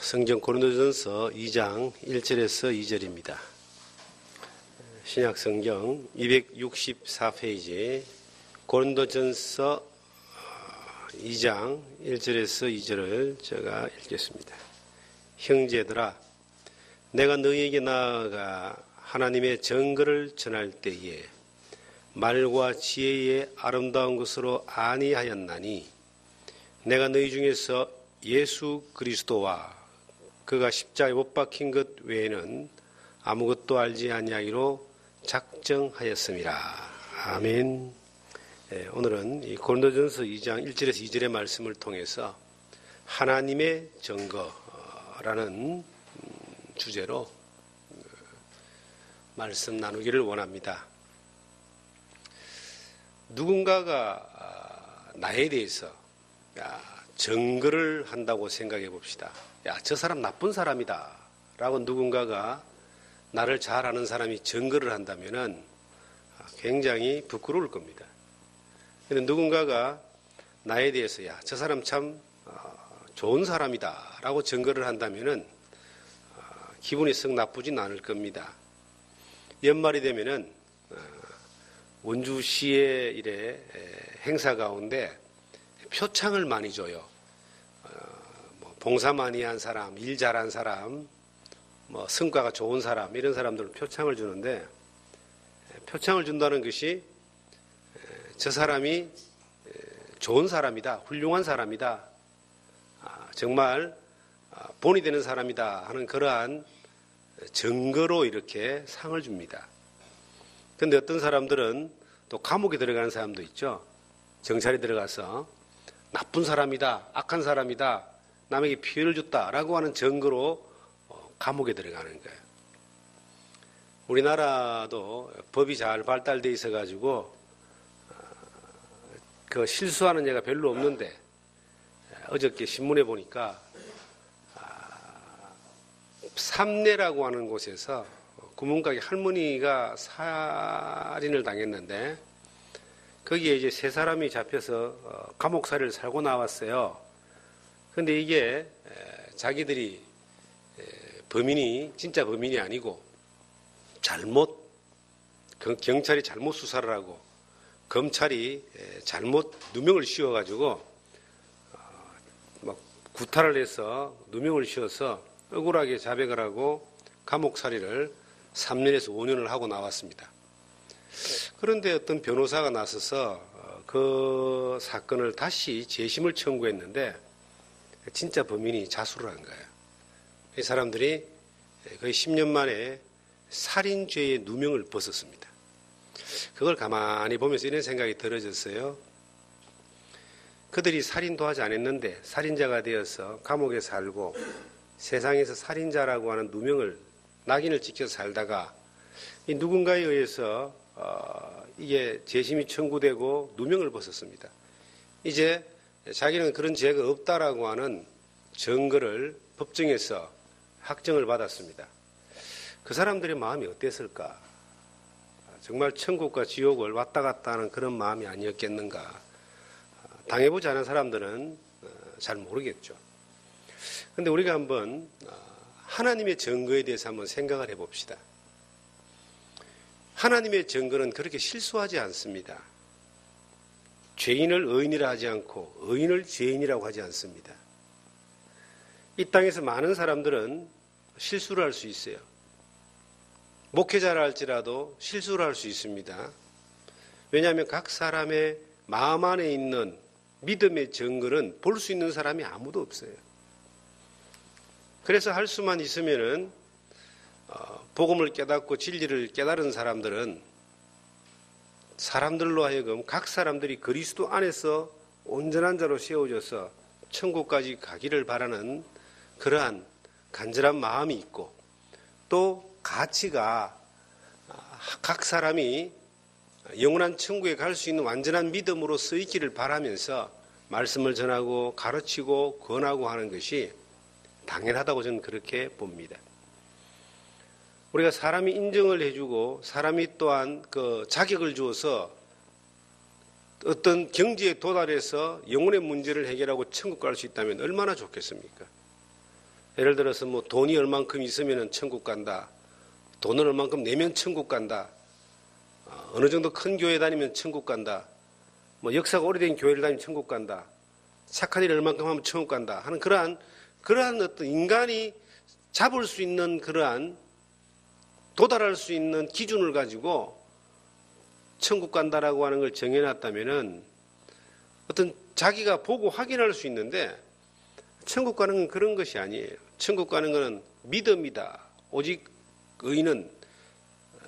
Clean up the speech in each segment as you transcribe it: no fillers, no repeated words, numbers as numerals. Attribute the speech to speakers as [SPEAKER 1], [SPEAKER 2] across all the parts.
[SPEAKER 1] 성경 고린도전서 2장 1절에서 2절입니다. 신약 성경 264페이지 고린도전서 2장 1절에서 2절을 제가 읽겠습니다. 형제들아, 내가 너희에게 나아가 하나님의 정거를 전할 때에 말과 지혜의 아름다운 것으로 아니하였나니 내가 너희 중에서 예수 그리스도와 그가 십자가에 못 박힌 것 외에는 아무것도 알지 아니하기로 작정하였음이라. 아멘. 오늘은 이 고린도전서 2장 1절에서 2절의 말씀을 통해서 하나님의 증거라는 주제로 말씀 나누기를 원합니다. 누군가가 나에 대해서 증거를 한다고 생각해 봅시다. 저 사람 나쁜 사람이다 라고 누군가가 나를 잘 아는 사람이 증거를 한다면 굉장히 부끄러울 겁니다. 그런데 누군가가 나에 대해서 저 사람 참 좋은 사람이다 라고 증거를 한다면 기분이 썩 나쁘진 않을 겁니다. 연말이 되면은 원주시의 이래 행사 가운데 표창을 많이 줘요. 봉사 많이 한 사람, 일 잘한 사람, 성과가 좋은 사람, 이런 사람들 표창을 주는데, 표창을 준다는 것이 저 사람이 좋은 사람이다, 훌륭한 사람이다, 정말 본이 되는 사람이다 하는 그러한 증거로 이렇게 상을 줍니다. 그런데 어떤 사람들은 또 감옥에 들어가는 사람도 있죠. 경찰에 들어가서 나쁜 사람이다, 악한 사람이다, 남에게 피해를 줬다라고 하는 증거로 감옥에 들어가는 거예요. 우리나라도 법이 잘 발달되어 있어가지고 그 실수하는 애가 별로 없는데 어저께 신문에 보니까 삼내라고 하는 곳에서 구멍가게 할머니가 살인을 당했는데 거기에 이제 세 사람이 잡혀서 감옥살이를 살고 나왔어요. 그런데 이게 자기들이 범인이 진짜 범인이 아니고 경찰이 잘못 수사를 하고 검찰이 잘못 누명을 씌워가지고 막 구타를 해서 누명을 씌워서 억울하게 자백을 하고 감옥살이를 3년에서 5년을 하고 나왔습니다. 그런데 어떤 변호사가 나서서 그 사건을 다시 재심을 청구했는데 진짜 범인이 자수를 한 거예요. 이 사람들이 거의 10년 만에 살인죄의 누명을 벗었습니다. 그걸 가만히 보면서 이런 생각이 들어졌어요. 그들이 살인도 하지 않았는데 살인자가 되어서 감옥에 살고 세상에서 살인자라고 하는 누명을 낙인을 찍혀서 살다가 이 누군가에 의해서 이게 재심이 청구되고 누명을 벗었습니다. 이제 자기는 그런 죄가 없다라고 하는 증거를 법정에서 확정을 받았습니다. 그 사람들의 마음이 어땠을까? 정말 천국과 지옥을 왔다 갔다 하는 그런 마음이 아니었겠는가? 당해보지 않은 사람들은 잘 모르겠죠. 그런데 우리가 한번 하나님의 증거에 대해서 한번 생각을 해봅시다. 하나님의 증거는 그렇게 실수하지 않습니다. 죄인을 의인이라 하지 않고 의인을 죄인이라고 하지 않습니다. 이 땅에서 많은 사람들은 실수를 할 수 있어요. 목회자라 할지라도 실수를 할 수 있습니다. 왜냐하면 각 사람의 마음 안에 있는 믿음의 증거는 볼 수 있는 사람이 아무도 없어요. 그래서 할 수만 있으면은 복음을 깨닫고 진리를 깨달은 사람들은 사람들로 하여금 각 사람들이 그리스도 안에서 온전한 자로 세워져서 천국까지 가기를 바라는 그러한 간절한 마음이 있고 또 가치가 각 사람이 영원한 천국에 갈 수 있는 완전한 믿음으로 쓰이기를 바라면서 말씀을 전하고 가르치고 권하고 하는 것이 당연하다고 저는 그렇게 봅니다. 우리가 사람이 인정을 해주고 사람이 또한 그 자격을 주어서 어떤 경지에 도달해서 영혼의 문제를 해결하고 천국 갈 수 있다면 얼마나 좋겠습니까? 예를 들어서 뭐 돈이 얼만큼 있으면 천국 간다. 돈을 얼만큼 내면 천국 간다. 어느 정도 큰 교회 다니면 천국 간다. 뭐 역사가 오래된 교회를 다니면 천국 간다. 착한 일을 얼만큼 하면 천국 간다. 하는 그러한 어떤 인간이 잡을 수 있는 그러한 도달할 수 있는 기준을 가지고 천국 간다라고 하는 걸 정해놨다면은 어떤 자기가 보고 확인할 수 있는데 천국 가는 건 그런 것이 아니에요. 천국 가는 것은 믿음이다. 오직 의인은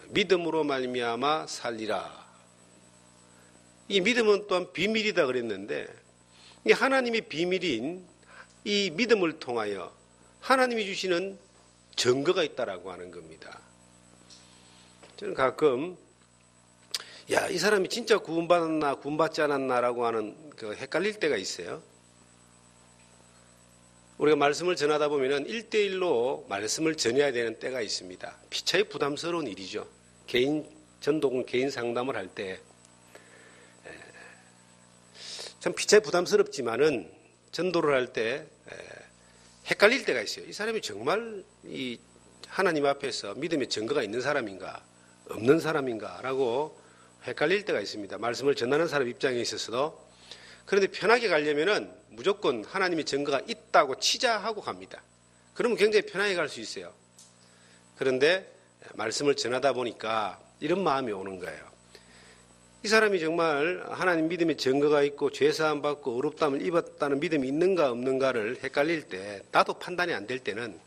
[SPEAKER 1] 믿음으로 말미암아 살리라. 이 믿음은 또한 비밀이다 그랬는데 이 하나님의 비밀인 이 믿음을 통하여 하나님이 주시는 증거가 있다라고 하는 겁니다. 저는 가끔 이 사람이 진짜 구원받았나 구원받지 않았나라고 하는 헷갈릴 때가 있어요. 우리가 말씀을 전하다 보면은 1대1로 말씀을 전해야 되는 때가 있습니다. 피차에 부담스러운 일이죠. 개인 전도군 개인 상담을 할 때 참 피차에 부담스럽지만은 전도를 할 때 헷갈릴 때가 있어요. 이 사람이 정말 이 하나님 앞에서 믿음의 증거가 있는 사람인가 없는 사람인가라고 헷갈릴 때가 있습니다. 말씀을 전하는 사람 입장에 있어서도. 그런데 편하게 가려면은 무조건 하나님의 증거가 있다고 치자하고 갑니다. 그러면 굉장히 편하게 갈 수 있어요. 그런데 말씀을 전하다 보니까 이런 마음이 오는 거예요. 이 사람이 정말 하나님 믿음의 증거가 있고 죄사함 받고 의롭다함을 입었다는 믿음이 있는가 없는가를 헷갈릴 때, 나도 판단이 안 될 때는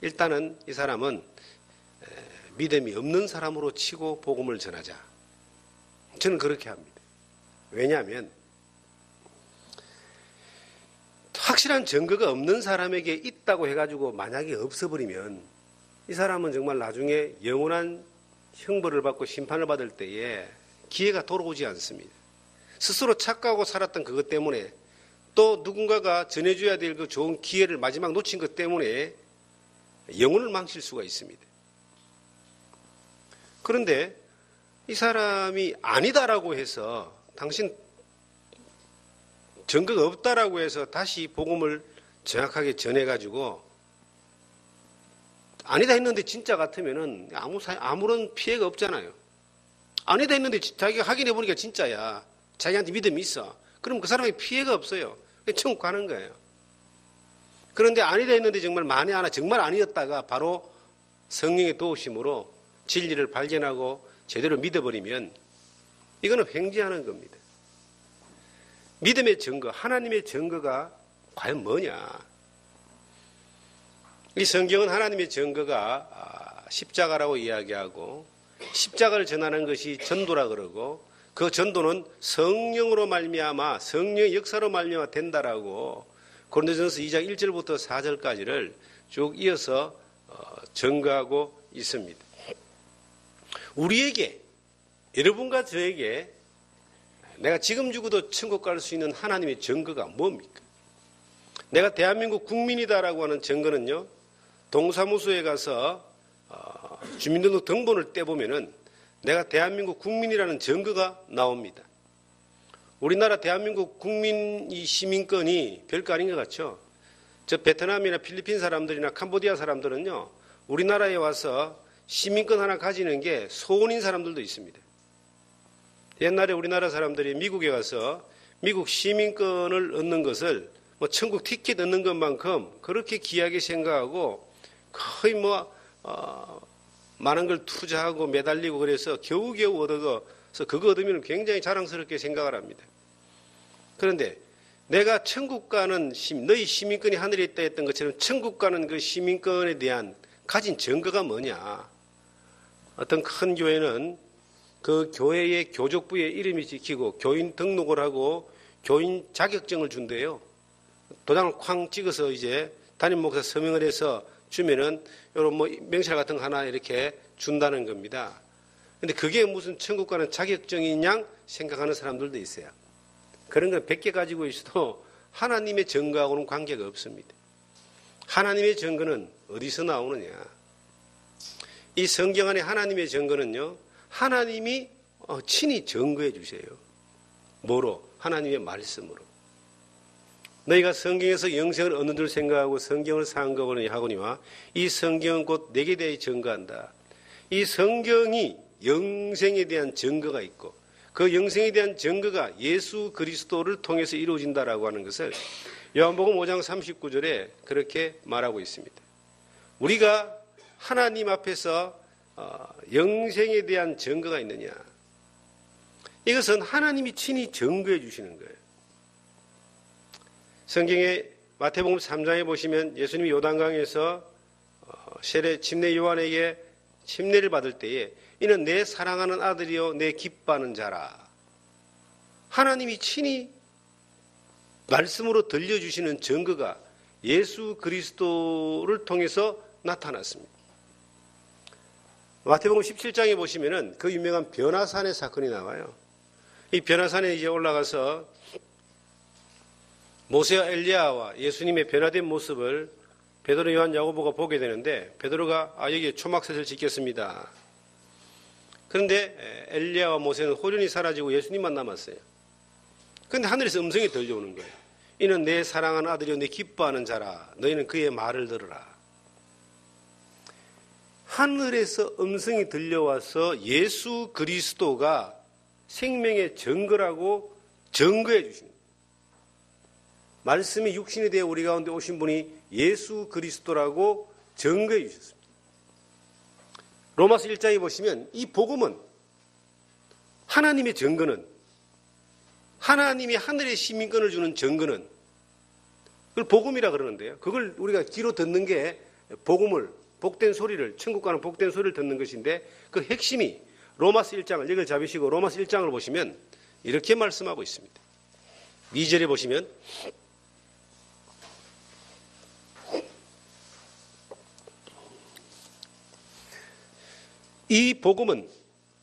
[SPEAKER 1] 일단은 이 사람은 믿음이 없는 사람으로 치고 복음을 전하자. 저는 그렇게 합니다. 왜냐하면 확실한 증거가 없는 사람에게 있다고 해가지고 만약에 없어버리면 이 사람은 정말 나중에 영원한 형벌을 받고 심판을 받을 때에 기회가 돌아오지 않습니다. 스스로 착각하고 살았던 그것 때문에 또 누군가가 전해줘야 될 그 좋은 기회를 마지막 놓친 것 때문에 영혼을 망칠 수가 있습니다. 그런데 이 사람이 아니다라고 해서 당신 증거가 없다라고 해서 다시 복음을 정확하게 전해가지고 아니다 했는데 진짜 같으면은 아무런 피해가 없잖아요. 아니다 했는데 자기가 확인해 보니까 진짜야. 자기한테 믿음이 있어. 그럼 그 사람에게 피해가 없어요. 천국 가는 거예요. 그런데 아니다 했는데 정말 만에 하나 정말 아니었다가 바로 성령의 도우심으로 진리를 발견하고 제대로 믿어버리면 이거는 횡재하는 겁니다. 믿음의 증거, 하나님의 증거가 과연 뭐냐? 이 성경은 하나님의 증거가 십자가라고 이야기하고 십자가를 전하는 것이 전도라 그러고 그 전도는 성령으로 말미암아 성령의 역사로 말미암아 된다라고 고린도전서 2장 1절부터 4절까지를 쭉 이어서 증거하고 있습니다. 우리에게, 여러분과 저에게 내가 지금 죽어도 천국 갈 수 있는 하나님의 증거가 뭡니까? 내가 대한민국 국민이다라고 하는 증거는요, 동사무소에 가서 주민등록 등본을 떼보면은 내가 대한민국 국민이라는 증거가 나옵니다. 우리나라 대한민국 국민 이 시민권이 별거 아닌 것 같죠? 저 베트남이나 필리핀 사람들이나 캄보디아 사람들은요, 우리나라에 와서 시민권 하나 가지는 게 소원인 사람들도 있습니다. 옛날에 우리나라 사람들이 미국에 가서 미국 시민권을 얻는 것을 뭐 천국 티켓 얻는 것만큼 그렇게 귀하게 생각하고 거의 많은 걸 투자하고 매달리고 그래서 겨우겨우 얻어서 그거 얻으면 굉장히 자랑스럽게 생각을 합니다. 그런데 내가 천국 가는 너희 시민권이 하늘에 있다 했던 것처럼 천국 가는 그 시민권에 대한 가진 증거가 뭐냐? 어떤 큰 교회는 그 교회의 교족부에 이름이 찍히고 교인 등록을 하고 교인 자격증을 준대요. 도장을 쾅 찍어서 이제 담임 목사 서명을 해서 주면은 이런 뭐 명찰 같은 거 하나 이렇게 준다는 겁니다. 근데 그게 무슨 천국 가는 자격증인 양 생각하는 사람들도 있어요. 그런 건 100개 가지고 있어도 하나님의 증거하고는 관계가 없습니다. 하나님의 증거는 어디서 나오느냐? 이 성경 안에 하나님의 증거는요, 하나님이 친히 증거해 주세요. 뭐로? 하나님의 말씀으로. 너희가 성경에서 영생을 얻는 줄 생각하고 성경을 상고하거니 하거니와 이 성경은 곧 내게 대해 증거한다. 이 성경이 영생에 대한 증거가 있고 그 영생에 대한 증거가 예수 그리스도를 통해서 이루어진다라고 하는 것을 요한복음 5장 39절에 그렇게 말하고 있습니다. 우리가 하나님 앞에서 영생에 대한 증거가 있느냐? 이것은 하나님이 친히 증거해 주시는 거예요. 성경에 마태복음 3장에 보시면 예수님이 요단강에서 침례 요한에게 침례를 받을 때에 이는 내 사랑하는 아들이요 내 기뻐하는 자라. 하나님이 친히 말씀으로 들려주시는 증거가 예수 그리스도를 통해서 나타났습니다. 마태복음 17장에 보시면은 그 유명한 변화산의 사건이 나와요. 이 변화산에 이제 올라가서 모세와 엘리야와 예수님의 변화된 모습을 베드로, 요한, 야고보가 보게 되는데 베드로가 여기에 초막셋을 짓겠습니다. 그런데 엘리야와 모세는 호련히 사라지고 예수님만 남았어요. 그런데 하늘에서 음성이 들려오는 거예요. 이는 내 사랑하는 아들이요 내 기뻐하는 자라. 너희는 그의 말을 들으라. 하늘에서 음성이 들려와서 예수 그리스도가 생명의 증거라고 증거해 주십니다. 말씀이 육신이 되어 우리 가운데 오신 분이 예수 그리스도라고 증거해 주셨습니다. 로마서 1장에 보시면 이 복음은 하나님의 증거는 하나님이 하늘의 시민권을 주는 증거는 그걸 복음이라 그러는데요. 그걸 우리가 귀로 듣는 게 복음을 복된 소리를 천국 가는 복된 소리를 듣는 것인데 그 핵심이 로마서 1장을 여기를 잡으시고 로마서 1장을 보시면 이렇게 말씀하고 있습니다. 2절에 보시면 이 복음은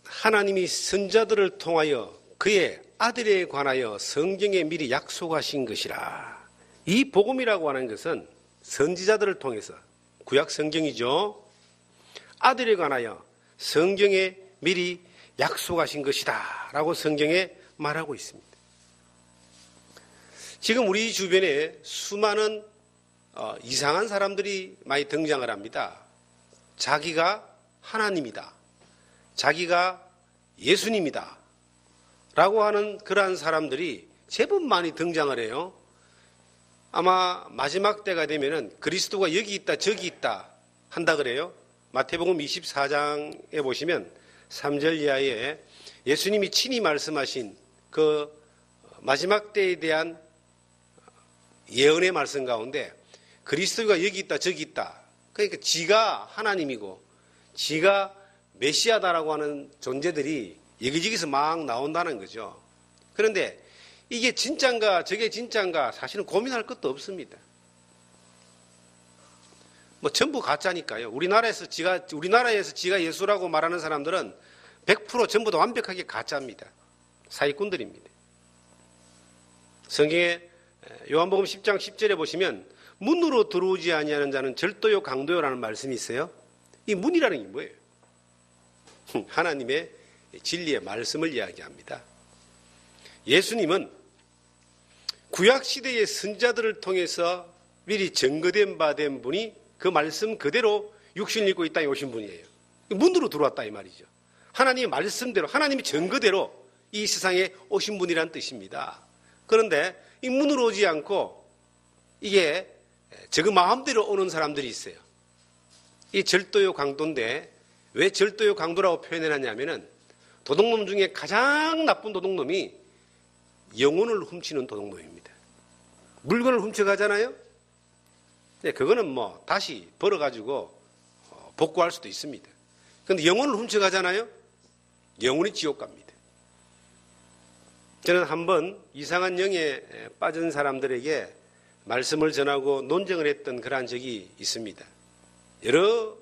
[SPEAKER 1] 하나님이 선자들을 통하여 그의 아들에 관하여 성경에 미리 약속하신 것이라. 이 복음이라고 하는 것은 선지자들을 통해서 구약 성경이죠. 아들에 관하여 성경에 미리 약속하신 것이다 라고 성경에 말하고 있습니다. 지금 우리 주변에 수많은 이상한 사람들이 많이 등장을 합니다. 자기가 하나님이다. 자기가 예수님이다. 라고 하는 그러한 사람들이 제법 많이 등장을 해요. 아마 마지막 때가 되면은 그리스도가 여기 있다 저기 있다 한다 그래요. 마태복음 24장에 보시면 3절 이하에 예수님이 친히 말씀하신 그 마지막 때에 대한 예언의 말씀 가운데 그리스도가 여기 있다 저기 있다. 그러니까 지가 하나님이고 지가 메시아다라고 하는 존재들이 여기저기서 막 나온다는 거죠. 그런데 이게 진짜인가 저게 진짜인가 사실은 고민할 것도 없습니다. 뭐 전부 가짜니까요. 우리나라에서 지가 예수라고 말하는 사람들은 100% 전부 다 완벽하게 가짜입니다. 사기꾼들입니다. 성경에 요한복음 10장 10절에 보시면 문으로 들어오지 아니하는 자는 절도요 강도요라는 말씀이 있어요. 이 문이라는 게 뭐예요? 하나님의 진리의 말씀을 이야기합니다. 예수님은 구약시대의 선자들을 통해서 미리 증거된 바 된 분이 그 말씀 그대로 육신을 입고 이 땅에 오신 분이에요. 문으로 들어왔다 이 말이죠. 하나님의 말씀대로 하나님의 증거대로 이 세상에 오신 분이란 뜻입니다. 그런데 이 문으로 오지 않고 이게 저그 마음대로 오는 사람들이 있어요. 이 절도요 강도인데 왜 절도요 강도라고 표현해놨냐면은 도둑놈 중에 가장 나쁜 도둑놈이 영혼을 훔치는 도둑놈입니다. 물건을 훔쳐가잖아요. 네, 그거는 뭐 다시 벌어가지고 복구할 수도 있습니다. 그런데 영혼을 훔쳐가잖아요. 영혼이 지옥 갑니다. 저는 한번 이상한 영에 빠진 사람들에게 말씀을 전하고 논쟁을 했던 그러한 적이 있습니다. 여러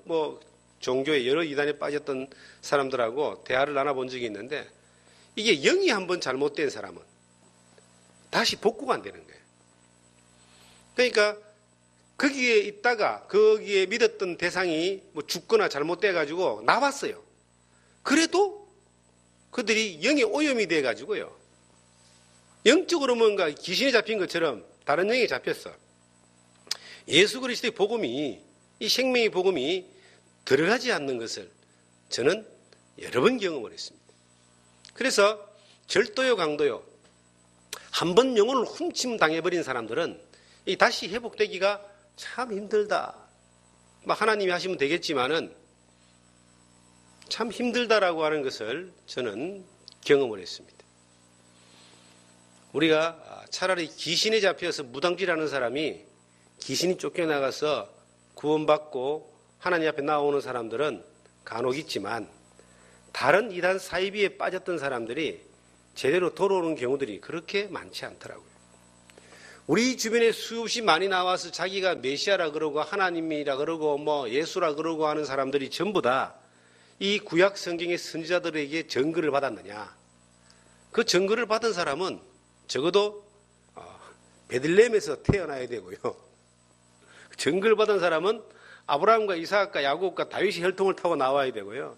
[SPEAKER 1] 종교의 여러 이단에 빠졌던 사람들하고 대화를 나눠본 적이 있는데 이게 영이 한번 잘못된 사람은 다시 복구가 안 되는 거예요. 그러니까 거기에 있다가 거기에 믿었던 대상이 죽거나 잘못돼가지고 나왔어요. 그래도 그들이 영의 오염이 돼가지고요. 영적으로 뭔가 귀신이 잡힌 것처럼 다른 영역에 잡혔어. 예수 그리스도의 복음이, 이 생명의 복음이 들어가지 않는 것을 저는 여러 번 경험을 했습니다. 그래서 절도요, 강도요, 한 번 영혼을 훔침 당해버린 사람들은 이 다시 회복되기가 참 힘들다. 하나님이 하시면 되겠지만은 참 힘들다라고 하는 것을 저는 경험을 했습니다. 우리가 차라리 귀신에 잡혀서 무당질하는 사람이 귀신이 쫓겨나가서 구원받고 하나님 앞에 나오는 사람들은 간혹 있지만 다른 이단 사이비에 빠졌던 사람들이 제대로 돌아오는 경우들이 그렇게 많지 않더라고요. 우리 주변에 수없이 많이 나와서 자기가 메시아라 그러고 하나님이라 그러고 예수라 그러고 하는 사람들이 전부 다 이 구약 성경의 선지자들에게 증거를 받았느냐? 그 증거를 받은 사람은 적어도 베들레헴에서 태어나야 되고요. 증거를 받은 사람은 아브라함과 이삭과 야곱과 다윗의 혈통을 타고 나와야 되고요.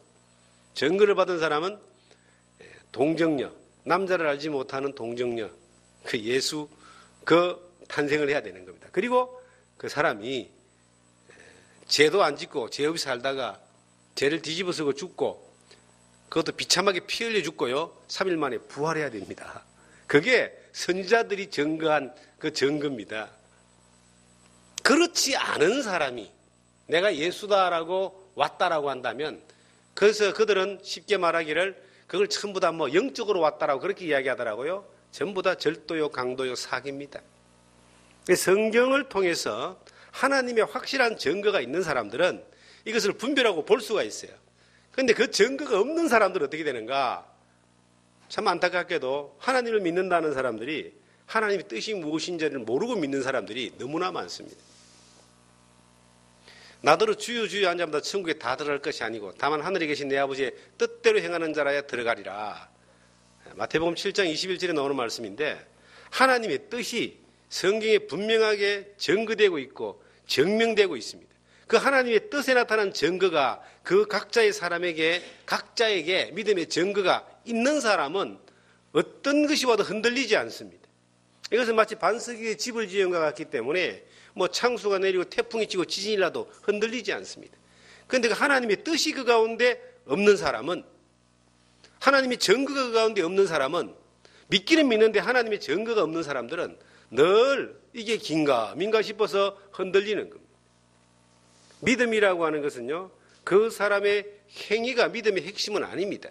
[SPEAKER 1] 증거를 받은 사람은 동정녀, 남자를 알지 못하는 동정녀, 그 예수 그 탄생을 해야 되는 겁니다. 그리고 그 사람이 죄도 안 짓고 죄 없이 살다가 죄를 뒤집어쓰고 죽고 그것도 비참하게 피 흘려 죽고요. 3일 만에 부활해야 됩니다. 그게 선지자들이 증거한 그 증거입니다. 그렇지 않은 사람이 내가 예수다라고 왔다라고 한다면 그래서 그들은 쉽게 말하기를 그걸 전부 다 영적으로 왔다라고 그렇게 이야기하더라고요. 전부 다 절도요, 강도요, 사기입니다. 성경을 통해서 하나님의 확실한 증거가 있는 사람들은 이것을 분별하고 볼 수가 있어요. 그런데 그 증거가 없는 사람들은 어떻게 되는가? 참 안타깝게도 하나님을 믿는다는 사람들이 하나님의 뜻이 무엇인지를 모르고 믿는 사람들이 너무나 많습니다. 나더러 주여 주여 한 자마다 천국에 다 들어갈 것이 아니고 다만 하늘에 계신 내 아버지의 뜻대로 행하는 자라야 들어가리라. 마태복음 7장 21절에 나오는 말씀인데 하나님의 뜻이 성경에 분명하게 증거되고 있고 증명되고 있습니다. 그 하나님의 뜻에 나타난 증거가 그 각자의 사람에게 각자에게 믿음의 증거가 있는 사람은 어떤 것이 와도 흔들리지 않습니다. 이것은 마치 반석 위에 집을 지은 것 같기 때문에 창수가 내리고 태풍이 치고 지진이 나도 흔들리지 않습니다. 그런데 그 하나님의 뜻이 그 가운데 없는 사람은 하나님의 증거가 그 가운데 없는 사람은 믿기는 믿는데 하나님의 증거가 없는 사람들은 늘 이게 긴가 민가 싶어서 흔들리는 겁니다. 믿음이라고 하는 것은요, 그 사람의 행위가 믿음의 핵심은 아닙니다.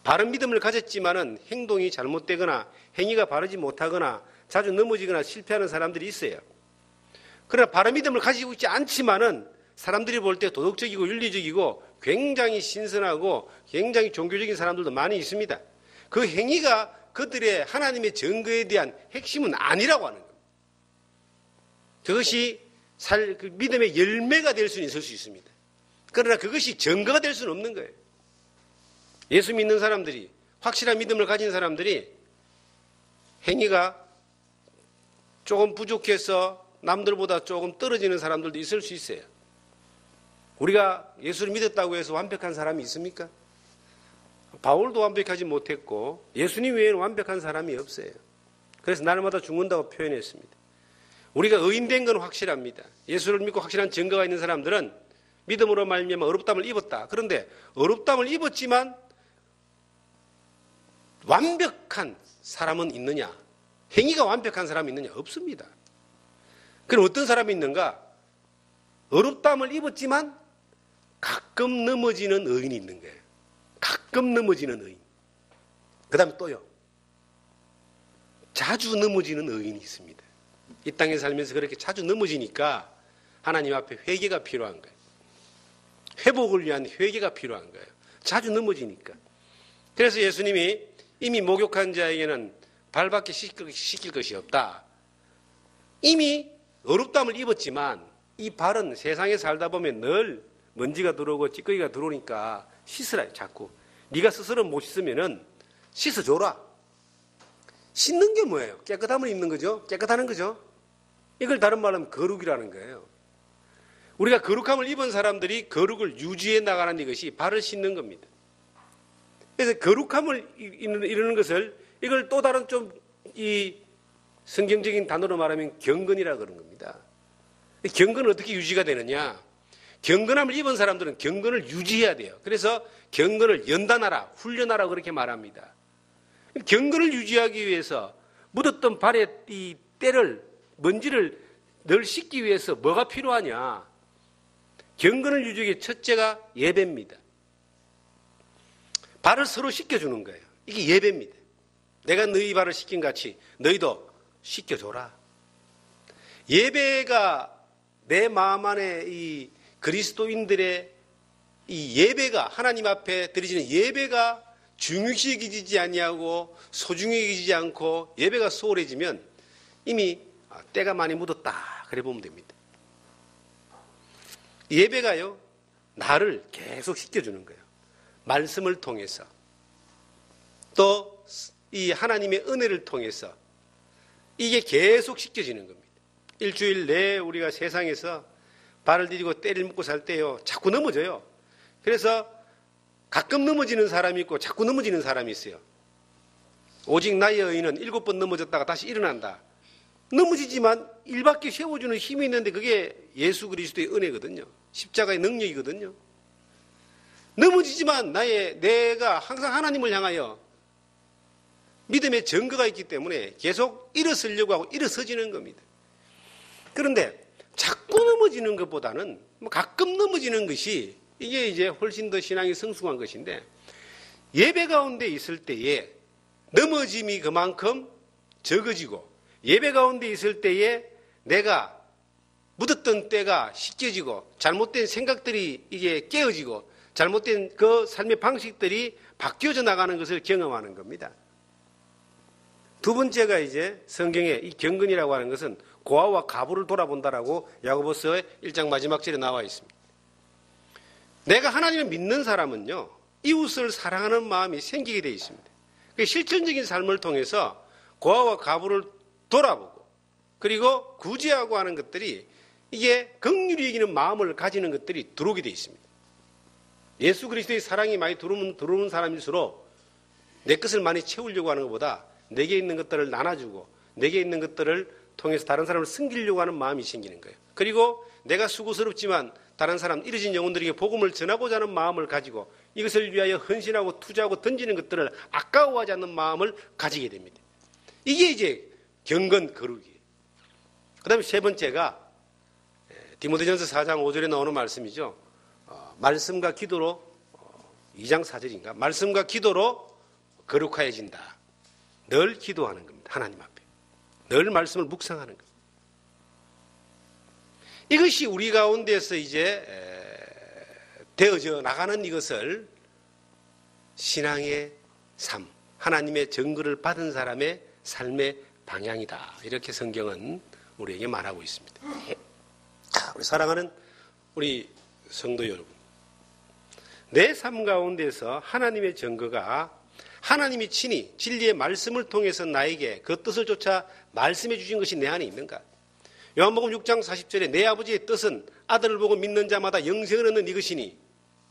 [SPEAKER 1] 바른 믿음을 가졌지만은 행동이 잘못되거나 행위가 바르지 못하거나 자주 넘어지거나 실패하는 사람들이 있어요. 그러나 바른 믿음을 가지고 있지 않지만은 사람들이 볼 때 도덕적이고 윤리적이고 굉장히 신선하고 굉장히 종교적인 사람들도 많이 있습니다. 그 행위가 그들의 하나님의 증거에 대한 핵심은 아니라고 하는 겁니다. 그것이 그 믿음의 열매가 될 수는 있을 수 있습니다. 그러나 그것이 증거가 될 수는 없는 거예요. 예수 믿는 사람들이, 확실한 믿음을 가진 사람들이 행위가 조금 부족해서 남들보다 조금 떨어지는 사람들도 있을 수 있어요. 우리가 예수를 믿었다고 해서 완벽한 사람이 있습니까? 바울도 완벽하지 못했고 예수님 외에는 완벽한 사람이 없어요. 그래서 날마다 죽는다고 표현했습니다. 우리가 의인된 건 확실합니다. 예수를 믿고 확실한 증거가 있는 사람들은 믿음으로 말미암아 어렵담을 입었다. 그런데 어렵담을 입었지만 완벽한 사람은 있느냐? 행위가 완벽한 사람이 있느냐? 없습니다. 그럼 어떤 사람이 있는가? 어렵담을 입었지만 가끔 넘어지는 의인이 있는 거예요. 가끔 넘어지는 의인. 그 다음에 또요. 자주 넘어지는 의인이 있습니다. 이 땅에 살면서 그렇게 자주 넘어지니까 하나님 앞에 회개가 필요한 거예요. 회복을 위한 회개가 필요한 거예요. 자주 넘어지니까. 그래서 예수님이 이미 목욕한 자에게는 발밖에 씻길 것이 없다. 이미 어렵담을 입었지만 이 발은 세상에 살다 보면 늘 먼지가 들어오고 찌꺼기가 들어오니까 씻으라 자꾸. 네가 스스로 못 씻으면은 씻어줘라. 씻는 게 뭐예요? 깨끗함을 입는 거죠. 깨끗하는 거죠. 이걸 다른 말로 하면 거룩이라는 거예요. 우리가 거룩함을 입은 사람들이 거룩을 유지해 나가는 이것이 발을 씻는 겁니다. 그래서 거룩함을 이루는 것을 이걸 또 다른 좀 이 성경적인 단어로 말하면 경건이라 그런 겁니다. 경건은 어떻게 유지가 되느냐? 경건함을 입은 사람들은 경건을 유지해야 돼요. 그래서 경건을 연단하라, 훈련하라 그렇게 말합니다. 경건을 유지하기 위해서 묻었던 발에 이 때를, 먼지를 늘 씻기 위해서 뭐가 필요하냐? 경건을 유지하기 위해 첫째가 예배입니다. 발을 서로 씻겨주는 거예요. 이게 예배입니다. 내가 너희 발을 씻긴 같이 너희도 씻겨줘라. 예배가 내 마음 안에 이 그리스도인들의 이 예배가 하나님 앞에 드려지는 예배가 중요시 여기지 아니하고 소중히 여기지 않고 예배가 소홀해지면 이미 때가 많이 묻었다 그래 보면 됩니다. 예배가요 나를 계속 씻겨주는 거예요. 말씀을 통해서 또 이 하나님의 은혜를 통해서 이게 계속 씻겨지는 겁니다. 일주일 내에 우리가 세상에서 발을 디디고 때를 묻고 살 때요 자꾸 넘어져요. 그래서 가끔 넘어지는 사람이 있고 자꾸 넘어지는 사람이 있어요. 오직 나의 의인은 7번 넘어졌다가 다시 일어난다. 넘어지지만 일밖에 세워주는 힘이 있는데 그게 예수 그리스도의 은혜거든요. 십자가의 능력이거든요. 넘어지지만 내가 항상 하나님을 향하여 믿음의 증거가 있기 때문에 계속 일어서려고 하고 일어서지는 겁니다. 그런데 자꾸 넘어지는 것보다는 가끔 넘어지는 것이 이게 이제 훨씬 더 신앙이 성숙한 것인데 예배 가운데 있을 때에 넘어짐이 그만큼 적어지고 예배 가운데 있을 때에 내가 묻었던 때가 씻겨지고 잘못된 생각들이 이게 깨어지고 잘못된 그 삶의 방식들이 바뀌어져 나가는 것을 경험하는 겁니다. 두 번째가 이제 성경에 이 경건이라고 하는 것은 고아와 가부를 돌아본다라고 야고보서의 1장 마지막 절에 나와 있습니다. 내가 하나님을 믿는 사람은요 이웃을 사랑하는 마음이 생기게 되어 있습니다. 실천적인 삶을 통해서 고아와 가부를 돌아보고 그리고 구제하고 하는 것들이 이게 긍휼히 여기는 마음을 가지는 것들이 들어오게 되어 있습니다. 예수 그리스도의 사랑이 많이 들어오는 사람일수록 내 것을 많이 채우려고 하는 것보다 내게 있는 것들을 나눠주고 내게 있는 것들을 통해서 다른 사람을 섬기려고 하는 마음이 생기는 거예요. 그리고 내가 수고스럽지만 다른 사람, 잃어진 영혼들에게 복음을 전하고자 하는 마음을 가지고 이것을 위하여 헌신하고 투자하고 던지는 것들을 아까워하지 않는 마음을 가지게 됩니다. 이게 이제 경건 거룩이에요. 그 다음에 세 번째가 디모데전서 4장 5절에 나오는 말씀이죠. 말씀과 기도로 2장 4절인가? 말씀과 기도로 거룩하여진다. 늘 기도하는 겁니다. 하나님 앞에. 늘 말씀을 묵상하는 겁니다. 이것이 우리 가운데서 이제 되어져 나가는 이것을 신앙의 삶, 하나님의 증거를 받은 사람의 삶의 방향이다. 이렇게 성경은 우리에게 말하고 있습니다. 우리 사랑하는 우리 성도 여러분. 내 삶 가운데서 하나님의 증거가 하나님이 친히 진리의 말씀을 통해서 나에게 그 뜻을 쫓아 말씀해 주신 것이 내 안에 있는가? 요한복음 6장 40절에 내 아버지의 뜻은 아들을 보고 믿는 자마다 영생을 얻는 이것이니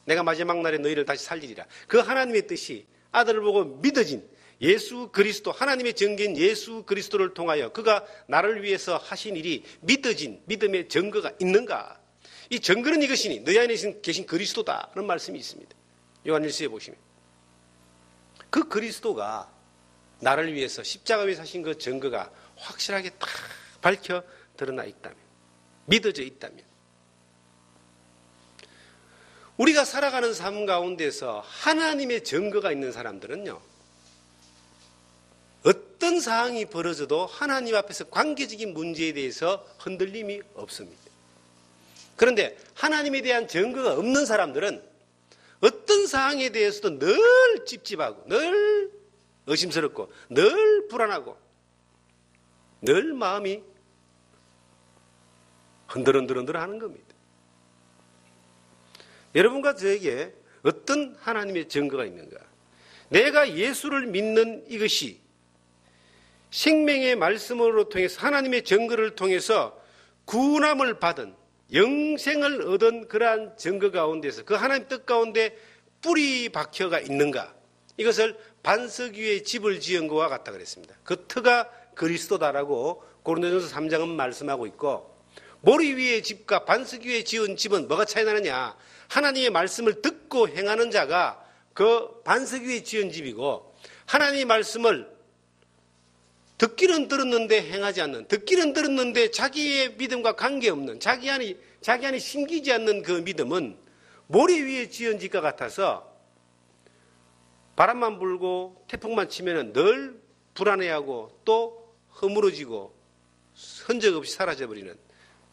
[SPEAKER 1] 내가 마지막 날에 너희를 다시 살리리라. 그 하나님의 뜻이 아들을 보고 믿어진 예수 그리스도, 하나님의 증거인 예수 그리스도를 통하여 그가 나를 위해서 하신 일이 믿어진 믿음의 증거가 있는가? 이 증거는 이것이니 너희 안에 계신 그리스도다라는 말씀이 있습니다. 요한일서에 보시면 그 그리스도가 나를 위해서 십자가 위에 사신 그 증거가 확실하게 딱 밝혀 드러나 있다면, 믿어져 있다면 우리가 살아가는 삶 가운데서 하나님의 증거가 있는 사람들은요 어떤 상황이 벌어져도 하나님 앞에서 관계적인 문제에 대해서 흔들림이 없습니다. 그런데 하나님에 대한 증거가 없는 사람들은 어떤 상황에 대해서도 늘 찝찝하고 늘 의심스럽고 늘 불안하고 늘 마음이 흔들흔들흔들 겁니다. 여러분과 저에게 어떤 하나님의 증거가 있는가? 내가 예수를 믿는 이것이 생명의 말씀으로 통해서 하나님의 증거를 통해서 구원함을 받은 영생을 얻은 그러한 증거 가운데서 그 하나님 뜻 가운데 뿌리 박혀가 있는가? 이것을 반석 위에 집을 지은 것과 같다 그랬습니다. 그 터가 그리스도다라고 고린도전서 3장은 말씀하고 있고, 모리 위의 집과 반석 위에 지은 집은 뭐가 차이 나느냐? 하나님의 말씀을 듣고 행하는 자가 그 반석 위에 지은 집이고, 하나님의 말씀을 듣기는 들었는데 행하지 않는, 듣기는 들었는데 자기의 믿음과 관계없는, 자기 안에 심기지 않는 그 믿음은 모래 위에 지은 집과 같아서 바람만 불고 태풍만 치면 늘 불안해하고 또 허물어지고 흔적 없이 사라져버리는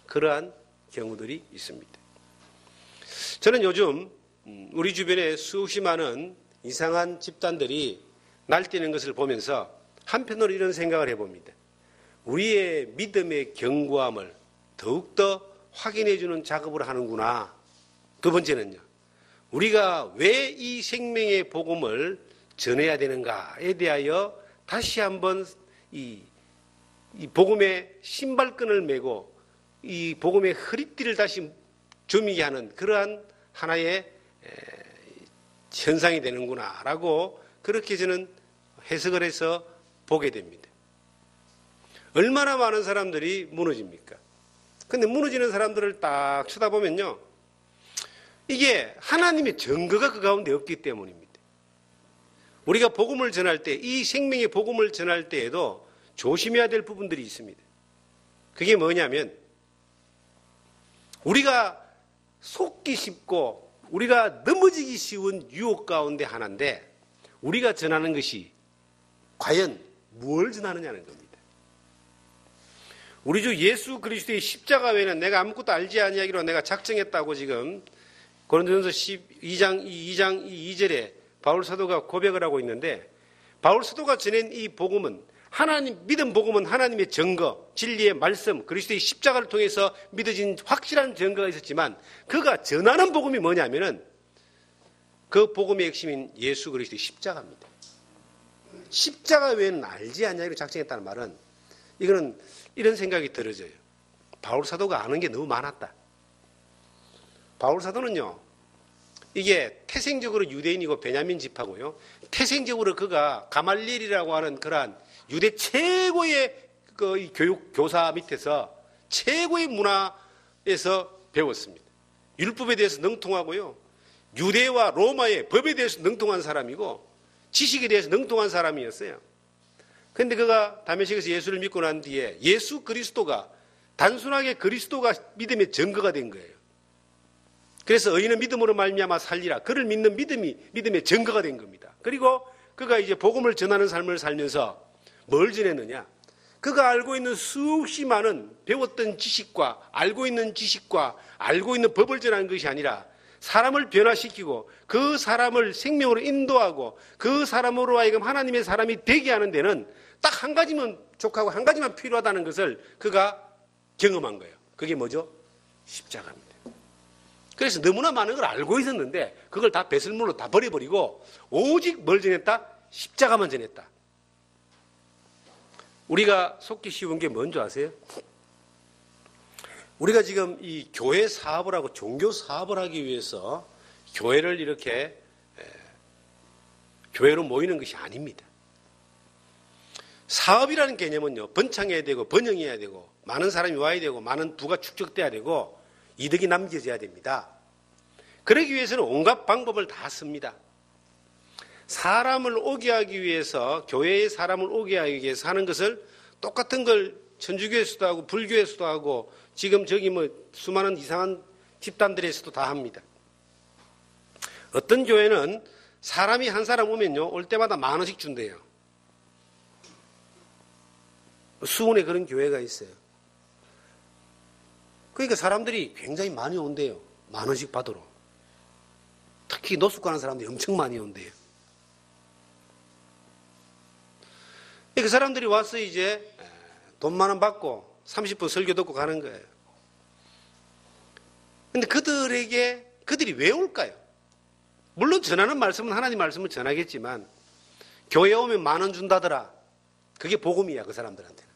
[SPEAKER 1] 그러한 경우들이 있습니다. 저는 요즘 우리 주변에 수없이 많은 이상한 집단들이 날뛰는 것을 보면서 한편으로 이런 생각을 해봅니다. 우리의 믿음의 견고함을 더욱더 확인해주는 작업을 하는구나. 두 번째는요, 우리가 왜 이 생명의 복음을 전해야 되는가에 대하여 다시 한번 이 복음의 신발끈을 메고 이 복음의 허리띠를 다시 조미게 하는 그러한 하나의 현상이 되는구나라고 그렇게 저는 해석을 해서 보게 됩니다. 얼마나 많은 사람들이 무너집니까? 근데 무너지는 사람들을 딱 쳐다보면요, 이게 하나님의 증거가 그 가운데 없기 때문입니다. 우리가 복음을 전할 때, 이 생명의 복음을 전할 때에도 조심해야 될 부분들이 있습니다. 그게 뭐냐면, 우리가 속기 쉽고 우리가 넘어지기 쉬운 유혹 가운데 하나인데, 우리가 전하는 것이 과연 무엇을 전하느냐는 겁니다. 우리 주 예수 그리스도의 십자가 외에는 내가 아무것도 알지 아니하기로 내가 작정했다고 지금 고린도전서 12장 2절에 바울 사도가 고백을 하고 있는데, 바울 사도가 전한 이 복음은 믿음 복음은 하나님의 증거, 진리의 말씀, 그리스도의 십자가를 통해서 믿어진 확실한 증거가 있었지만, 그가 전하는 복음이 뭐냐면은 그 복음의 핵심인 예수 그리스도의 십자가입니다. 십자가 외에는 알지 않냐고 작정했다는 말은, 이거는 이런 생각이 들어져요. 바울 사도가 아는 게 너무 많았다. 바울 사도는요, 이게 태생적으로 유대인이고 베냐민 집하고요, 태생적으로 그가 가말리엘이라고 하는 그러한 유대 최고의 그 교사 밑에서 최고의 문화에서 배웠습니다. 율법에 대해서 능통하고요, 유대와 로마의 법에 대해서 능통한 사람이고 지식에 대해서 능통한 사람이었어요. 그런데 그가 다메섹에서 예수를 믿고 난 뒤에 예수 그리스도가 단순하게 그리스도가 믿음의 증거가 된 거예요. 그래서 의인은 믿음으로 말미암아 살리라. 그를 믿는 믿음의 증거가 된 겁니다. 그리고 그가 이제 복음을 전하는 삶을 살면서 뭘 전했느냐? 그가 알고 있는 수없이 많은 배웠던 지식과 알고 있는 법을 전하는 것이 아니라 사람을 변화시키고 그 사람을 생명으로 인도하고 그 사람으로 하여금 하나님의 사람이 되게 하는 데는 딱 한 가지만 족하고 한 가지만 필요하다는 것을 그가 경험한 거예요. 그게 뭐죠? 십자가입니다. 그래서 너무나 많은 걸 알고 있었는데 그걸 다 배설물로 다 버려버리고 오직 뭘 전했다? 십자가만 전했다. 우리가 속기 쉬운 게 뭔지 아세요? 우리가 지금 이 교회 사업을 하고 종교 사업을 하기 위해서 교회를 이렇게 교회로 모이는 것이 아닙니다. 사업이라는 개념은요, 번창해야 되고 번영해야 되고 많은 사람이 와야 되고 많은 부가 축적돼야 되고 이득이 남겨져야 됩니다. 그러기 위해서는 온갖 방법을 다 씁니다. 사람을 오게 하기 위해서, 교회에 사람을 오게 하기 위해서 하는 것을 똑같은 걸 천주교에서도 하고 불교에서도 하고 지금 저기 수많은 이상한 집단들에서도 다 합니다. 어떤 교회는 사람이 한 사람 오면요, 올 때마다 10,000원씩 준대요. 수원에 그런 교회가 있어요. 그러니까 사람들이 굉장히 많이 온대요. 10,000원씩 받으러. 특히 노숙 가는 사람들이 엄청 많이 온대요. 그 사람들이 와서 이제 돈 10,000원 받고 30분 설교 듣고 가는 거예요. 근데 그들이 왜 올까요? 물론 전하는 말씀은 하나님 말씀을 전하겠지만 교회에 오면 10,000원 준다더라. 그게 복음이야, 그 사람들한테는.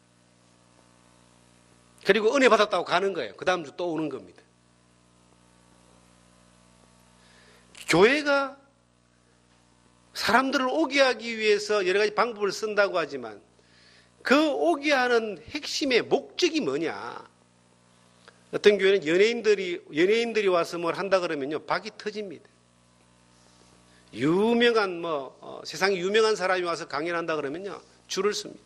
[SPEAKER 1] 그리고 은혜 받았다고 가는 거예요. 그 다음 주 또 오는 겁니다. 교회가 사람들을 오게 하기 위해서 여러 가지 방법을 쓴다고 하지만 그 오게 하는 핵심의 목적이 뭐냐? 어떤 교회는 연예인들이 와서 뭘 한다 그러면요, 박이 터집니다. 유명한 세상에 유명한 사람이 와서 강연한다 그러면요, 줄을 섭니다.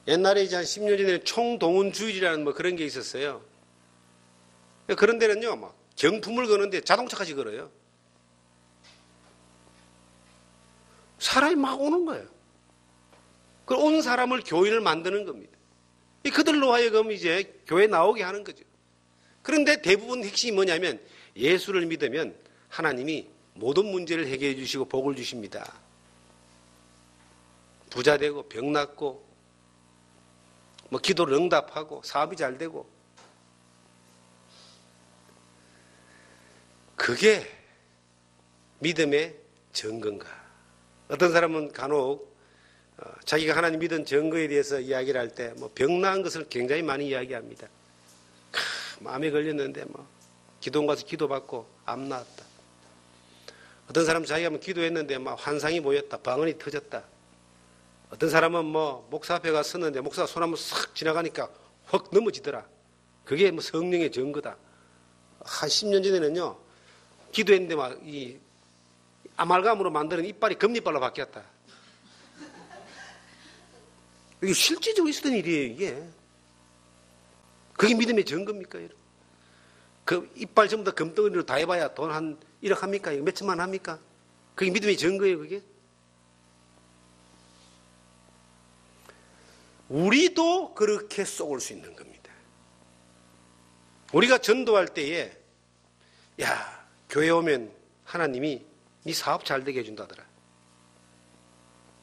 [SPEAKER 1] 옛날에 이제 한 10년 전에 총동원주의라는 그런 게 있었어요. 그런 데는요, 막 경품을 거는데 자동차까지 걸어요. 사람이 막 오는 거예요. 그 온 사람을 교인을 만드는 겁니다. 그들로 하여금 이제 교회 나오게 하는 거죠. 그런데 대부분 핵심이 뭐냐면 예수를 믿으면 하나님이 모든 문제를 해결해 주시고 복을 주십니다. 부자 되고 병 낫고 기도를 응답하고 사업이 잘 되고, 그게 믿음의 증거인가? 어떤 사람은 간혹 자기가 하나님 믿은 증거에 대해서 이야기를 할 때 병 나은 것을 굉장히 많이 이야기합니다. 마음에 걸렸는데 기도원 가서 기도받고 암 나았다. 어떤 사람은 자기가 기도했는데 환상이 보였다. 방언이 터졌다. 어떤 사람은 목사 앞에 가서 섰는데 목사가 손 한번 싹 지나가니까 확 넘어지더라. 그게 성령의 증거다. 한 10년 전에는요, 기도했는데 이 아말감으로 만드는 이빨이 금리빨로 바뀌었다. 이게 실제적으로 있었던 일이에요, 이게. 그게 믿음의 증거입니까, 여러분? 그 이빨 전부 다 금덩어리로 다 해봐야 돈 한 1억 합니까? 몇 천만 합니까? 그게 믿음의 증거예요, 그게? 우리도 그렇게 쏘을 수 있는 겁니다. 우리가 전도할 때에, 야, 교회 오면 하나님이 네 사업 잘 되게 해준다더라.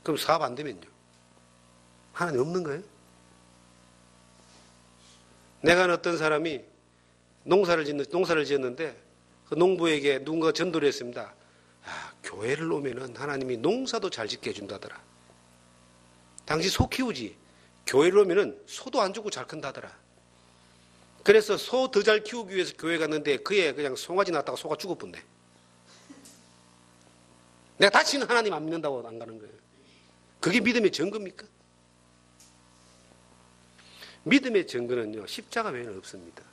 [SPEAKER 1] 그럼 사업 안 되면요? 하나님 없는 거예요? 내가 어떤 사람이 농사를 지었는데 그 농부에게 누군가 전도를 했습니다. 아, 교회를 오면은 하나님이 농사도 잘 짓게 해준다더라. 당시 소 키우지. 교회를 오면은 소도 안 죽고 잘 큰다더라. 그래서 소 더 잘 키우기 위해서 교회 갔는데 그에 그냥 송아지 낳았다가 소가 죽어본대. 내가 다시는 하나님 안 믿는다고 안 가는 거예요. 그게 믿음의 증거입니까? 믿음의 증거는요, 십자가 외에는 없습니다.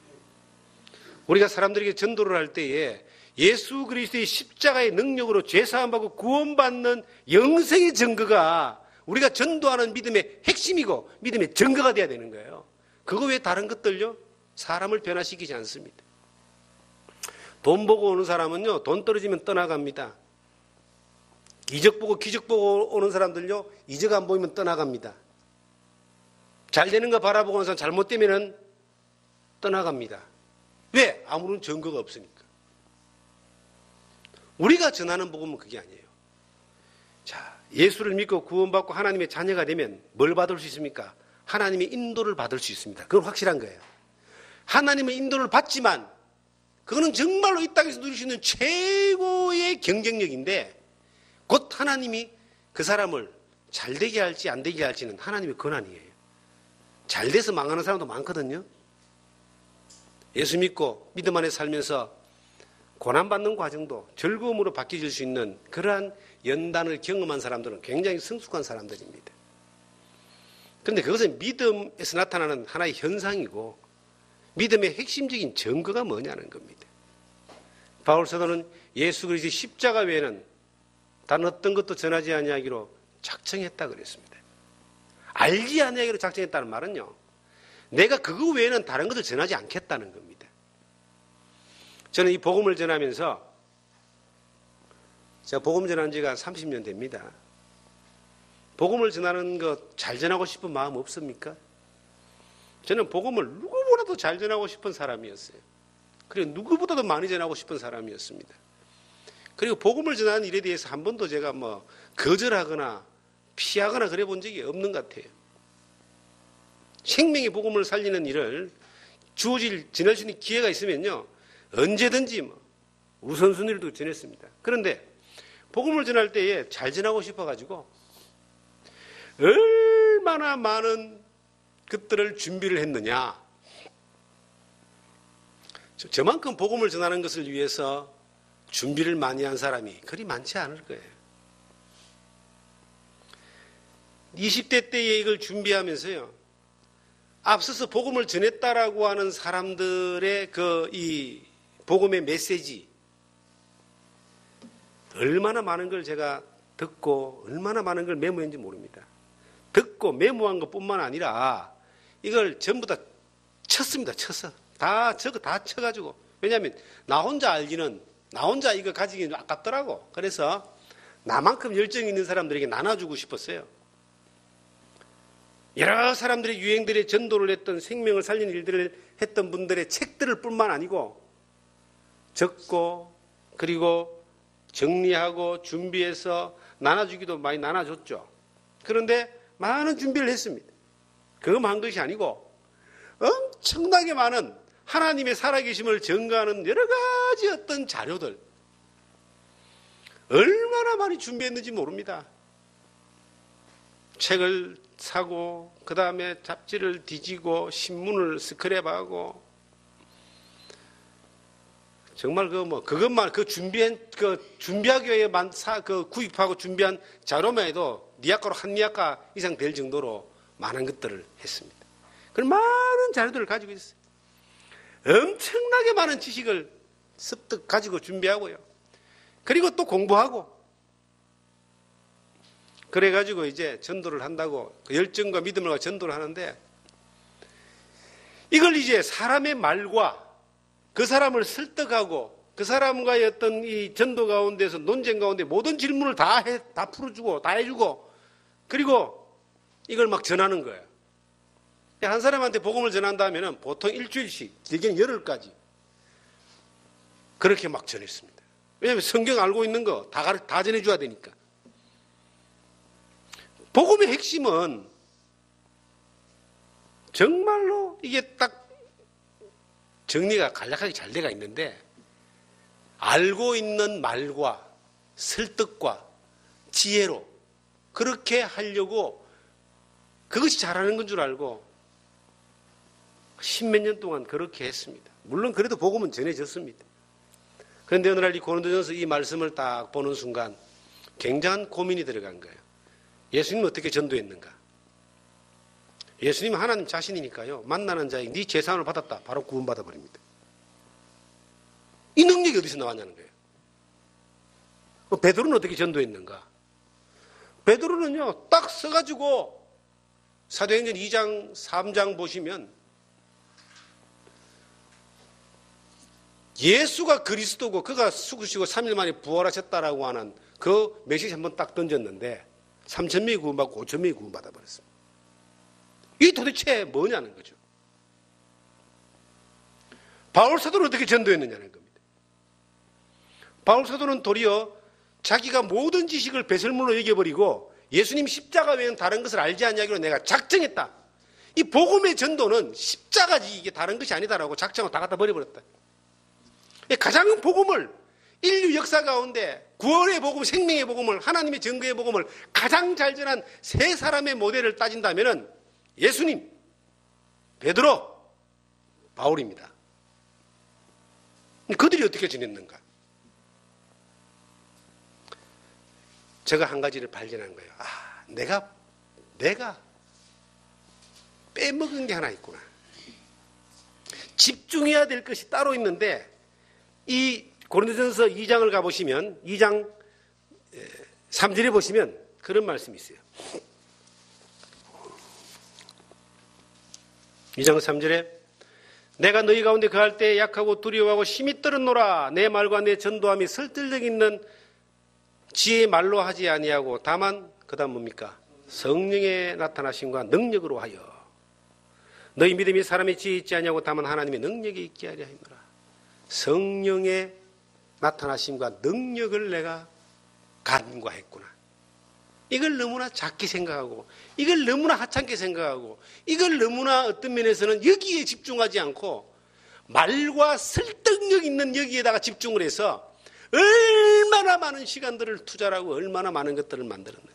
[SPEAKER 1] 우리가 사람들에게 전도를 할 때에 예수 그리스도의 십자가의 능력으로 죄사함받고 구원받는 영생의 증거가 우리가 전도하는 믿음의 핵심이고 믿음의 증거가 돼야 되는 거예요. 그거 외에 다른 것들요, 사람을 변화시키지 않습니다. 돈 보고 오는 사람은요, 돈 떨어지면 떠나갑니다. 이적 보고 기적 보고 오는 사람들요, 이적 안 보이면 떠나갑니다. 잘 되는 거 바라보고 오는 사람 잘못되면은 떠나갑니다. 왜? 아무런 증거가 없으니까. 우리가 전하는 복음은 그게 아니에요. 자, 예수를 믿고 구원받고 하나님의 자녀가 되면 뭘 받을 수 있습니까? 하나님의 인도를 받을 수 있습니다. 그건 확실한 거예요. 하나님의 인도를 받지만 그거는 정말로 이 땅에서 누릴 수 있는 최고의 경쟁력인데, 곧 하나님이 그 사람을 잘 되게 할지 안 되게 할지는 하나님의 권한이에요. 잘 돼서 망하는 사람도 많거든요. 예수 믿고 믿음 안에 살면서 고난받는 과정도 즐거움으로 바뀌어질 수 있는 그러한 연단을 경험한 사람들은 굉장히 성숙한 사람들입니다. 그런데 그것은 믿음에서 나타나는 하나의 현상이고 믿음의 핵심적인 증거가 뭐냐는 겁니다. 바울 사도는 예수 그리스도의 십자가 외에는 다른 어떤 것도 전하지 아니하기로 작정했다 그랬습니다. 알지 아니하기로 작정했다는 말은요, 내가 그거 외에는 다른 것을 전하지 않겠다는 겁니다. 저는 이 복음을 전하면서, 제가 복음 전한 지가 30년 됩니다. 복음을 전하는 거 잘 전하고 싶은 마음 없습니까? 저는 복음을 누구보다도 잘 전하고 싶은 사람이었어요. 그리고 누구보다도 많이 전하고 싶은 사람이었습니다. 그리고 복음을 전하는 일에 대해서 한 번도 제가 거절하거나 피하거나 그래 본 적이 없는 것 같아요. 생명의 복음을 살리는 일을 전할 수 있는 기회가 있으면요, 언제든지 우선순위를 두고 전했습니다. 그런데 복음을 전할 때에 잘 전하고 싶어가지고 얼마나 많은 것들을 준비를 했느냐. 저만큼 복음을 전하는 것을 위해서 준비를 많이 한 사람이 그리 많지 않을 거예요. 20대 때에 이걸 준비하면서요, 앞서서 복음을 전했다라고 하는 사람들의 이 복음의 메시지, 얼마나 많은 걸 제가 듣고 얼마나 많은 걸 메모했는지 모릅니다. 듣고 메모한 것뿐만 아니라 이걸 전부 다 쳤습니다. 쳤어. 다 쳐가지고. 왜냐하면 나 혼자 알기는, 나 혼자 이거 가지기는 아깝더라고. 그래서 나만큼 열정이 있는 사람들에게 나눠주고 싶었어요. 여러 사람들의 유행들의 전도를 했던, 생명을 살리는 일들을 했던 분들의 책들을 뿐만 아니고 적고, 그리고 정리하고 준비해서 나눠주기도 많이 나눠줬죠. 그런데 많은 준비를 했습니다. 그것만 한 것이 아니고 엄청나게 많은 하나님의 살아계심을 증거하는 여러 가지 어떤 자료들, 얼마나 많이 준비했는지 모릅니다. 책을 사고, 그 다음에 잡지를 뒤지고, 신문을 스크랩하고, 정말 그것만, 준비하기 위해만 구입하고 준비한 자료만 해도 니아과로 한 니아과 이상 될 정도로 많은 것들을 했습니다. 그런 많은 자료들을 가지고 있어요. 엄청나게 많은 지식을 습득 가지고 준비하고요. 그리고 또 공부하고, 그래가지고 이제 전도를 한다고, 그 열정과 믿음을 가지고 전도를 하는데, 이걸 이제 사람의 말과 그 사람을 설득하고, 그 사람과의 어떤 이 전도 가운데서, 논쟁 가운데 모든 질문을 다 풀어주고, 다 해주고, 그리고 이걸 막 전하는 거예요. 한 사람한테 복음을 전한다 하면은 보통 일주일씩, 길게는 열흘까지 그렇게 막 전했습니다. 왜냐하면 성경 알고 있는 거 다 전해줘야 되니까. 복음의 핵심은 정말로 이게 딱 정리가 간략하게 잘 돼가 있는데, 알고 있는 말과 설득과 지혜로 그렇게 하려고, 그것이 잘하는 건 줄 알고 십몇 년 동안 그렇게 했습니다. 물론 그래도 복음은 전해졌습니다. 그런데 어느 날 이 고린도전서 이 말씀을 딱 보는 순간 굉장한 고민이 들어간 거예요. 예수님은 어떻게 전도했는가? 예수님은 하나님 자신이니까요, 만나는 자에게 네 제사함을 받았다, 바로 구원받아 버립니다. 이 능력이 어디서 나왔냐는 거예요. 베드로는 어떻게 전도했는가? 베드로는요, 딱 써가지고 사도행전 2장 3장 보시면 예수가 그리스도고 그가 죽으시고 3일 만에 부활하셨다라고 하는 그 메시지 한번 딱 던졌는데 3,000명이 구원받고 5,000명이 구원받아 버렸습니다. 이게 도대체 뭐냐는 거죠. 바울 사도는 어떻게 전도했느냐는 겁니다. 바울 사도는 도리어 자기가 모든 지식을 배설물로 여겨버리고 예수님 십자가 외에는 다른 것을 알지 않냐기로 내가 작정했다. 이 복음의 전도는 십자가지 이게 다른 것이 아니다라고 작정을 다 갖다 버려버렸다. 가장 복음을, 인류 역사 가운데 구원의 복음, 생명의 복음을, 하나님의 증거의 복음을 가장 잘 전한 세 사람의 모델을 따진다면 예수님, 베드로, 바울입니다. 그들이 어떻게 지냈는가? 제가 한 가지를 발견한 거예요. 내가 빼먹은 게 하나 있구나. 집중해야 될 것이 따로 있는데, 이 고린도전서 2장을 가보시면 2장 3절에 보시면 그런 말씀이 있어요. 2장 3절에 내가 너희 가운데 거할 때 약하고 두려워하고 심히 떨었노라. 내 말과 내 전도함이 설득력 있는 지혜의 말로 하지 아니하고 다만 그 다음 뭡니까? 성령의 나타나심과 능력으로 하여 너희 믿음이 사람의 지혜에 있지 아니하고 다만 하나님의 능력이 있게 하려 하노라. 성령의 나타나심과 능력을 내가 간과했구나. 이걸 너무나 작게 생각하고, 이걸 너무나 하찮게 생각하고, 이걸 너무나 어떤 면에서는 여기에 집중하지 않고 말과 설득력 있는 여기에다가 집중을 해서 얼마나 많은 시간들을 투자하고 얼마나 많은 것들을 만들었는지.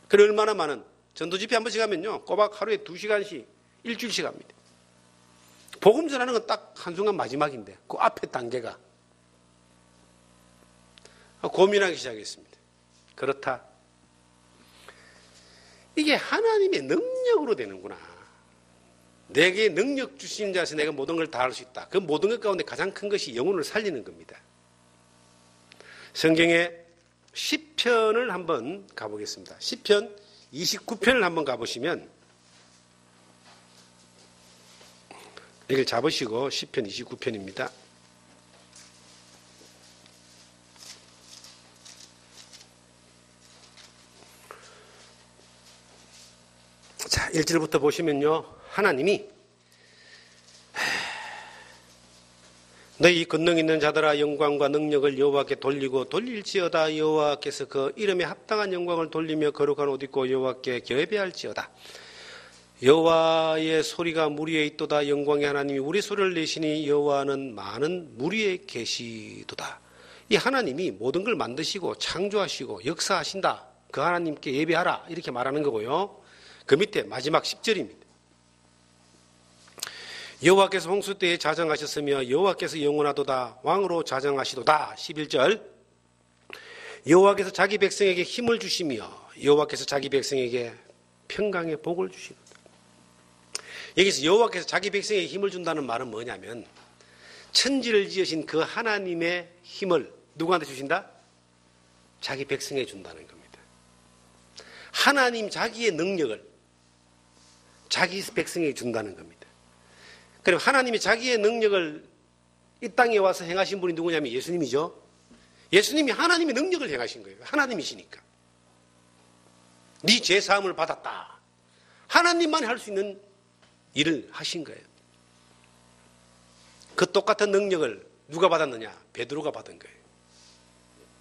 [SPEAKER 1] 그리고 얼마나 많은 전도 집회 한 번씩 하면요, 꼬박 하루에 2시간씩 일주일씩 합니다. 복음 전하는 건 딱 한순간 마지막인데 그 앞에 단계가 고민하기 시작했습니다. 그렇다. 이게 하나님의 능력으로 되는구나. 내게 능력 주신 자에서 내가 모든 걸 다 할 수 있다. 그 모든 것 가운데 가장 큰 것이 영혼을 살리는 겁니다. 성경의 시편을 한번 가보겠습니다. 시편 29편을 한번 가보시면, 이걸 잡으시고 시편 29편입니다. 자, 1절부터 보시면요, 하나님이 너희 권능 있는 자들아 영광과 능력을 여호와께 돌리고 돌릴지어다. 여호와께서 그 이름에 합당한 영광을 돌리며 거룩한 옷 입고 여호와께 경배할지어다. 여호와의 소리가 물 위에 있도다. 영광의 하나님이 우리 소리를 내시니 여호와는 많은 물 위에 계시도다. 이 하나님이 모든 걸 만드시고 창조하시고 역사하신다. 그 하나님께 예배하라, 이렇게 말하는 거고요. 그 밑에 마지막 10절입니다. 여호와께서 홍수 때에 자정하셨으며 여호와께서 영원하도다. 왕으로 자정하시도다. 11절. 여호와께서 자기 백성에게 힘을 주시며 여호와께서 자기 백성에게 평강의 복을 주시도다. 여기서 여호와께서 자기 백성에게 힘을 준다는 말은 뭐냐면, 천지를 지으신 그 하나님의 힘을 누구한테 주신다? 자기 백성에게 준다는 겁니다. 하나님 자기의 능력을 자기 백성에게 준다는 겁니다. 그럼 하나님이 자기의 능력을 이 땅에 와서 행하신 분이 누구냐면 예수님이죠. 예수님이 하나님의 능력을 행하신 거예요. 하나님이시니까. 네 죄사함을 받았다. 하나님만 할 수 있는 일을 하신 거예요. 그 똑같은 능력을 누가 받았느냐? 베드로가 받은 거예요.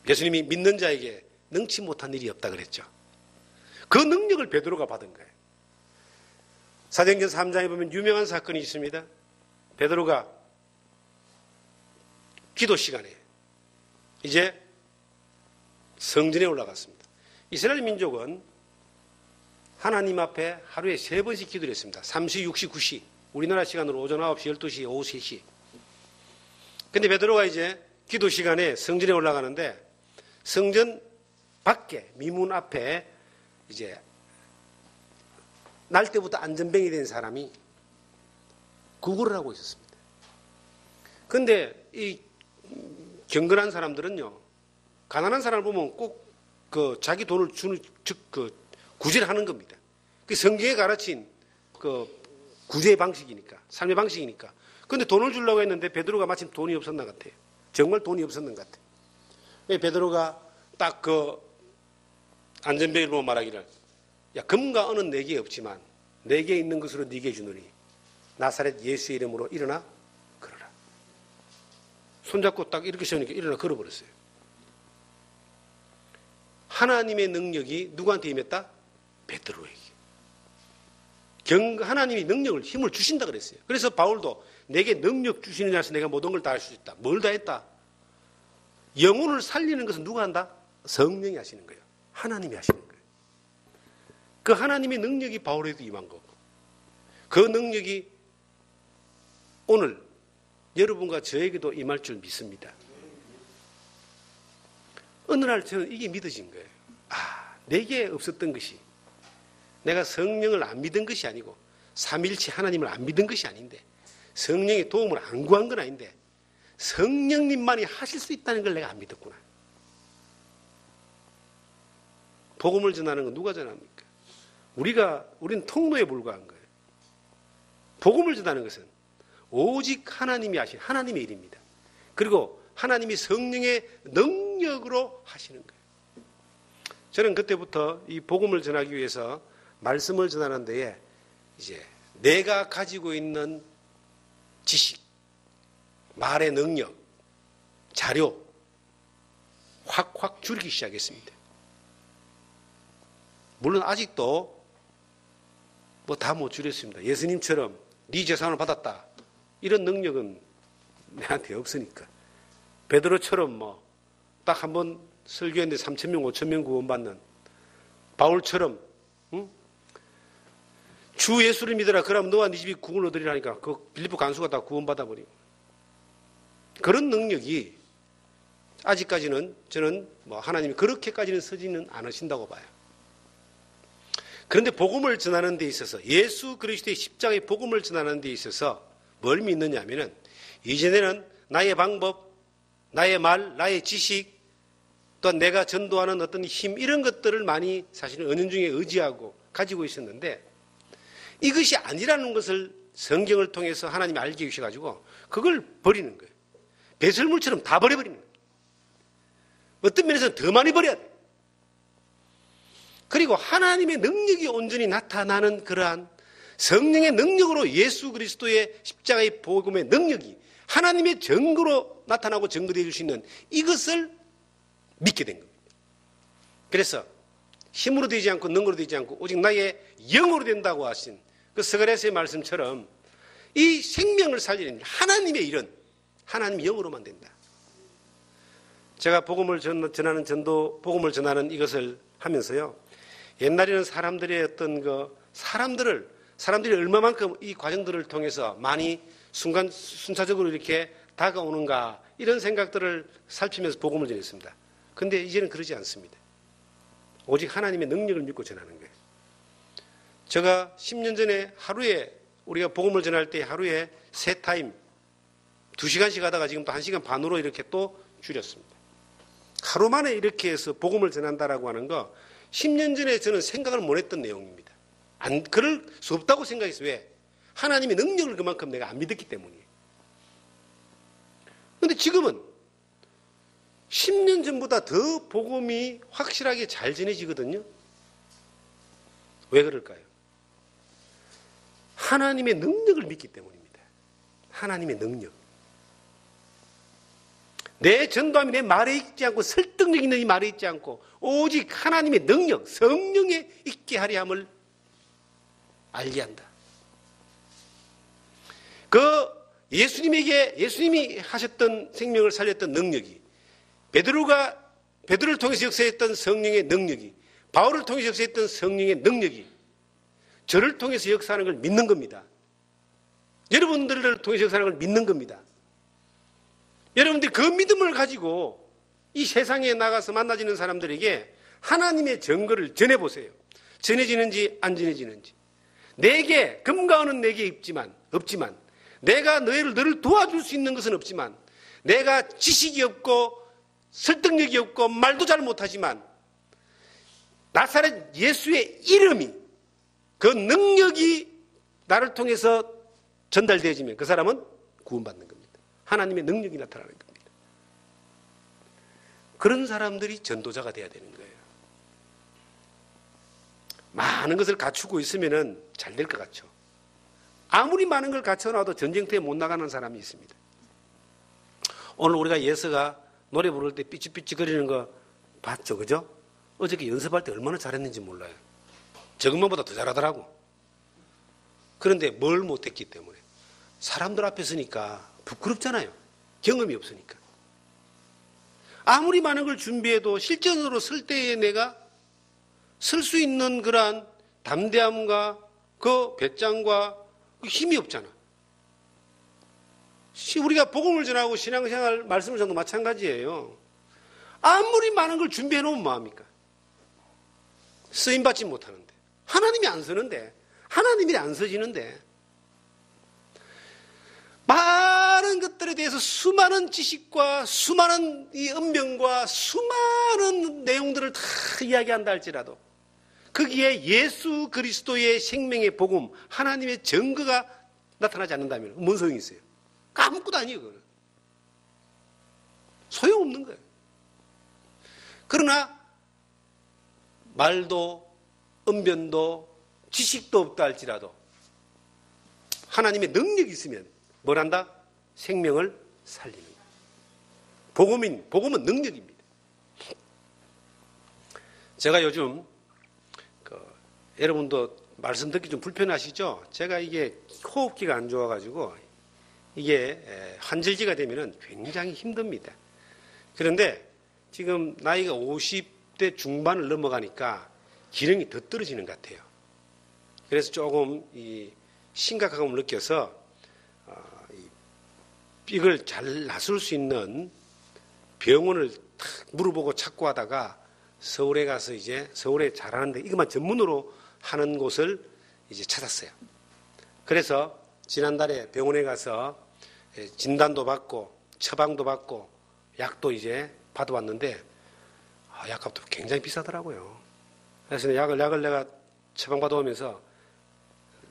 [SPEAKER 1] 예수님이 믿는 자에게 능치 못한 일이 없다 그랬죠. 그 능력을 베드로가 받은 거예요. 사도행전 3장에 보면 유명한 사건이 있습니다. 베드로가 기도 시간에 이제 성전에 올라갔습니다. 이스라엘 민족은 하나님 앞에 하루에 3번씩 기도를 했습니다. 3시, 6시, 9시. 우리나라 시간으로 오전 9시, 12시, 오후 3시. 근데 베드로가 이제 기도 시간에 성전에 올라가는데, 성전 밖에 미문 앞에 이제 날 때부터 안전병이 된 사람이 구걸을 하고 있었습니다. 그런데 이 경건한 사람들은요, 가난한 사람을 보면 꼭 그 자기 돈을 주는, 즉 그 구제를 하는 겁니다. 그 성경에 가르친 그 구제의 방식이니까, 삶의 방식이니까. 그런데 돈을 주려고 했는데 베드로가 마침 돈이 없었나 같아요. 정말 돈이 없었는 것 같아요. 베드로가 딱 그 안전병을 보고 말하기를, 야, 금과 은은 내게 없지만 내게 있는 것으로 네게 주노니 나사렛 예수의 이름으로 일어나 걸어라. 손잡고 딱 이렇게 세우니까 일어나 걸어버렸어요. 하나님의 능력이 누구한테 임했다? 베드로에게. 하나님이 능력을, 힘을 주신다 그랬어요. 그래서 바울도 내게 능력 주시는 자에서 내가 모든 걸 다 할 수 있다. 뭘 다 했다? 영혼을 살리는 것은 누가 한다? 성령이 하시는 거예요. 하나님이 하시는 거예요. 그 하나님의 능력이 바울에도 임한 거고, 그 능력이 오늘 여러분과 저에게도 임할 줄 믿습니다. 어느 날 저는 이게 믿어진 거예요. 아, 내게 없었던 것이, 내가 성령을 안 믿은 것이 아니고 삼일체 하나님을 안 믿은 것이 아닌데, 성령의 도움을 안 구한 건 아닌데 성령님만이 하실 수 있다는 걸 내가 안 믿었구나. 복음을 전하는 건 누가 전합니까? 우리는 통로에 불과한 거예요. 복음을 전하는 것은 오직 하나님이 하신 하나님의 일입니다. 그리고 하나님이 성령의 능력으로 하시는 거예요. 저는 그때부터 이 복음을 전하기 위해서 말씀을 전하는 데에 이제 내가 가지고 있는 지식, 말의 능력, 자료 확 줄이기 시작했습니다. 물론 아직도 뭐 다 못 줄였습니다. 예수님처럼 네 재산을 받았다, 이런 능력은 내한테 없으니까. 베드로처럼 뭐 딱 한 번 설교했는데 3,000명, 5,000명 구원받는 바울처럼, 응? 주 예수를 믿어라. 그러면 너와 네 집이 구원을 얻으리라니까 그 빌립보 간수가 다 구원받아버리고. 그런 능력이 아직까지는 저는 뭐 하나님이 그렇게까지는 서지는 않으신다고 봐요. 그런데 복음을 전하는 데 있어서, 예수 그리스도의 십자가의 복음을 전하는 데 있어서 뭘 믿느냐 하면은, 이전에는 나의 방법, 나의 말, 나의 지식, 또한 내가 전도하는 어떤 힘, 이런 것들을 많이 사실은 은연중에 의지하고 가지고 있었는데, 이것이 아니라는 것을 성경을 통해서 하나님이 알게 해주셔가지고 그걸 버리는 거예요. 배설물처럼 다 버려버리는 거예요. 어떤 면에서는 더 많이 버려야 돼요. 그리고 하나님의 능력이 온전히 나타나는 그러한 성령의 능력으로 예수 그리스도의 십자가의 복음의 능력이 하나님의 증거로 나타나고 증거되어 줄 수 있는 이것을 믿게 된 겁니다. 그래서 힘으로 되지 않고 능으로 되지 않고 오직 나의 영으로 된다고 하신 그 스가랴서의 말씀처럼 이 생명을 살리는 하나님의 일은 하나님의 영으로만 된다. 제가 복음을 전하는 전도, 복음을 전하는 이것을 하면서요, 옛날에는 사람들의 어떤 사람들이 얼마만큼 이 과정들을 통해서 많이 순차적으로 이렇게 다가오는가, 이런 생각들을 살피면서 복음을 전했습니다. 그런데 이제는 그러지 않습니다. 오직 하나님의 능력을 믿고 전하는 거예요. 제가 10년 전에 하루에, 우리가 복음을 전할 때 하루에 3타임 2시간씩 하다가 지금 또 1시간 반으로 이렇게 또 줄였습니다. 하루 만에 이렇게 해서 복음을 전한다라고 하는 거 10년 전에 저는 생각을 못 했던 내용입니다. 그럴 수 없다고 생각했어요. 왜? 하나님의 능력을 그만큼 내가 안 믿었기 때문이에요. 그런데 지금은 10년 전보다 더 복음이 확실하게 잘 전해지거든요. 왜 그럴까요? 하나님의 능력을 믿기 때문입니다. 하나님의 능력. 내 전도함이 내 말에 있지 않고, 설득력 있는 이 말에 있지 않고 오직 하나님의 능력, 성령에 있게 하려 함을 알게 한다. 예수님이 하셨던 생명을 살렸던 능력이, 베드로를 통해서 역사했던 성령의 능력이, 바울을 통해서 역사했던 성령의 능력이 저를 통해서 역사하는 걸 믿는 겁니다. 여러분들을 통해서 역사하는 걸 믿는 겁니다. 여러분들이 그 믿음을 가지고 이 세상에 나가서 만나지는 사람들에게 하나님의 증거를 전해보세요. 전해지는지 안 전해지는지. 내게, 금과 은은 내게 없지만 내가 너를 도와줄 수 있는 것은 없지만, 내가 지식이 없고 설득력이 없고 말도 잘 못하지만 나사렛 예수의 이름이, 그 능력이 나를 통해서 전달되어지면 그 사람은 구원받는 겁니다. 하나님의 능력이 나타나는 겁니다. 그런 사람들이 전도자가 돼야 되는 거예요. 많은 것을 갖추고 있으면 잘 될 것 같죠. 아무리 많은 걸 갖춰놔도 전쟁터에 못 나가는 사람이 있습니다. 오늘 우리가 예서가 노래 부를 때 삐죽삐죽거리는 거 봤죠, 그죠? 어저께 연습할 때 얼마나 잘했는지 몰라요. 저것만보다 더 잘하더라고. 그런데 뭘 못했기 때문에, 사람들 앞에 서니까 부끄럽잖아요. 경험이 없으니까. 아무리 많은 걸 준비해도 실전으로 설 때에 내가 설 수 있는 그러한 담대함과 그 배짱과 그 힘이 없잖아. 우리가 복음을 전하고 신앙생활 말씀을 전도 마찬가지예요. 아무리 많은 걸 준비해 놓으면 뭐합니까? 쓰임받지 못하는데, 하나님이 안 쓰는데, 하나님이 안 써지는데, 많은 것들에 대해서 수많은 지식과 수많은 이 언명과 수많은 내용들을 다 이야기한다 할지라도 거기에 예수 그리스도의 생명의 복음, 하나님의 증거가 나타나지 않는다면 뭔 소용이 있어요? 아무것도 아니에요. 그거는 소용없는 거예요. 그러나 말도 언변도 지식도 없다 할지라도 하나님의 능력이 있으면 뭘 한다? 생명을 살리는 거예요. 복음은 능력입니다. 제가 요즘 여러분도 말씀 듣기 좀 불편하시죠? 제가 이게 호흡기가 안 좋아가지고 이게 환절기가 되면은 굉장히 힘듭니다. 그런데 지금 나이가 50대 중반을 넘어가니까 기능이 더 떨어지는 것 같아요. 그래서 조금 심각함을 느껴서 이걸 잘 나설 수 있는 병원을 탁 물어보고 찾고 하다가 서울에 가서 이제 서울에 잘하는데 이것만 전문으로 하는 곳을 이제 찾았어요. 그래서 지난달에 병원에 가서 진단도 받고 처방도 받고 약도 이제 받아왔는데 약값도 굉장히 비싸더라고요. 그래서 약을 내가 처방받아오면서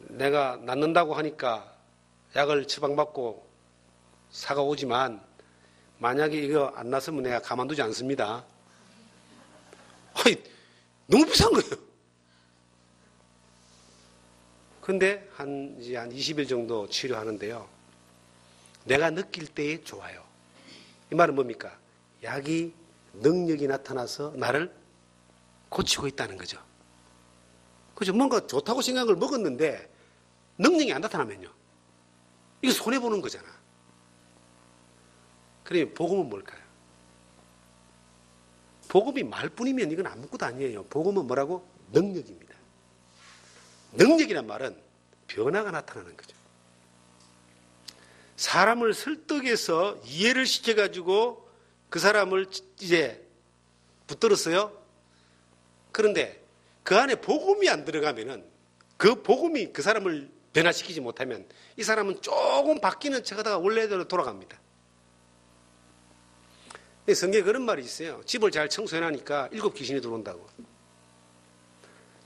[SPEAKER 1] 내가 낫는다고 하니까 약을 처방받고 사가 오지만 만약에 이거 안 났으면 내가 가만두지 않습니다. 너무 비싼 거예요. 근데 이제 한 20일 정도 치료하는데요. 내가 느낄 때에 좋아요. 이 말은 뭡니까? 약이 능력이 나타나서 나를 고치고 있다는 거죠. 그죠? 뭔가 좋다고 생각을 먹었는데 능력이 안 나타나면요. 이거 손해보는 거잖아. 그러면 복음은 뭘까요? 복음이 말뿐이면 이건 아무것도 아니에요. 복음은 뭐라고? 능력입니다. 능력이란 말은 변화가 나타나는 거죠. 사람을 설득해서 이해를 시켜가지고 그 사람을 이제 붙들었어요. 그런데 그 안에 복음이 안 들어가면은 그 복음이 그 사람을 변화시키지 못하면 이 사람은 조금 바뀌는 척 하다가 원래대로 돌아갑니다. 성경에 그런 말이 있어요. 집을 잘 청소해놓으니까 7 귀신이 들어온다고.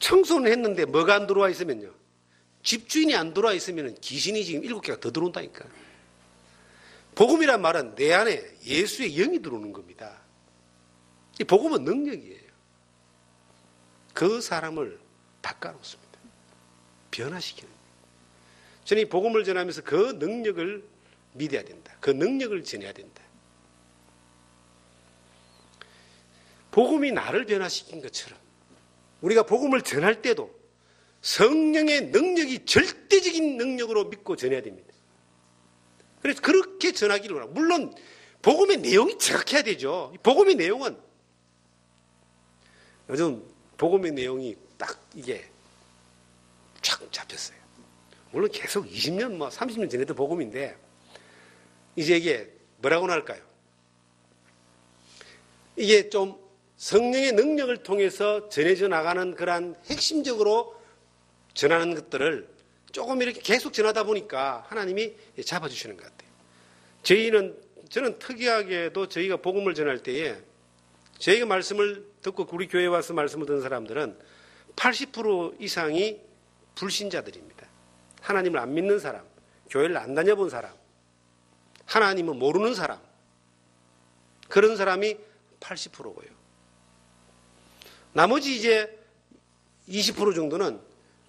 [SPEAKER 1] 청소는 했는데 뭐가 안 들어와 있으면요. 집주인이 안 들어와 있으면 귀신이 지금 7개가 더 들어온다니까. 복음이란 말은 내 안에 예수의 영이 들어오는 겁니다. 이 복음은 능력이에요. 그 사람을 바꿔놓습니다. 변화시키는 거예요. 저는 이 복음을 전하면서 그 능력을 믿어야 된다. 그 능력을 전해야 된다. 복음이 나를 변화시킨 것처럼 우리가 복음을 전할 때도 성령의 능력이 절대적인 능력으로 믿고 전해야 됩니다. 그래서 그렇게 전하기를 원합니다. 물론 복음의 내용이 정확해야 되죠. 복음의 내용은 요즘 복음의 내용이 딱 이게 쫙 잡혔어요. 물론 계속 20년 30년 전에도 복음인데 이제 이게 뭐라고 할까요? 이게 좀 성령의 능력을 통해서 전해져 나가는 그러한 핵심적으로 전하는 것들을 조금 이렇게 계속 전하다 보니까 하나님이 잡아주시는 것 같아요. 저는 특이하게도 저희가 복음을 전할 때에 저희가 말씀을 듣고 우리 교회에 와서 말씀을 듣는 사람들은 80% 이상이 불신자들입니다. 하나님을 안 믿는 사람, 교회를 안 다녀본 사람, 하나님을 모르는 사람, 그런 사람이 80%고요. 나머지 이제 20% 정도는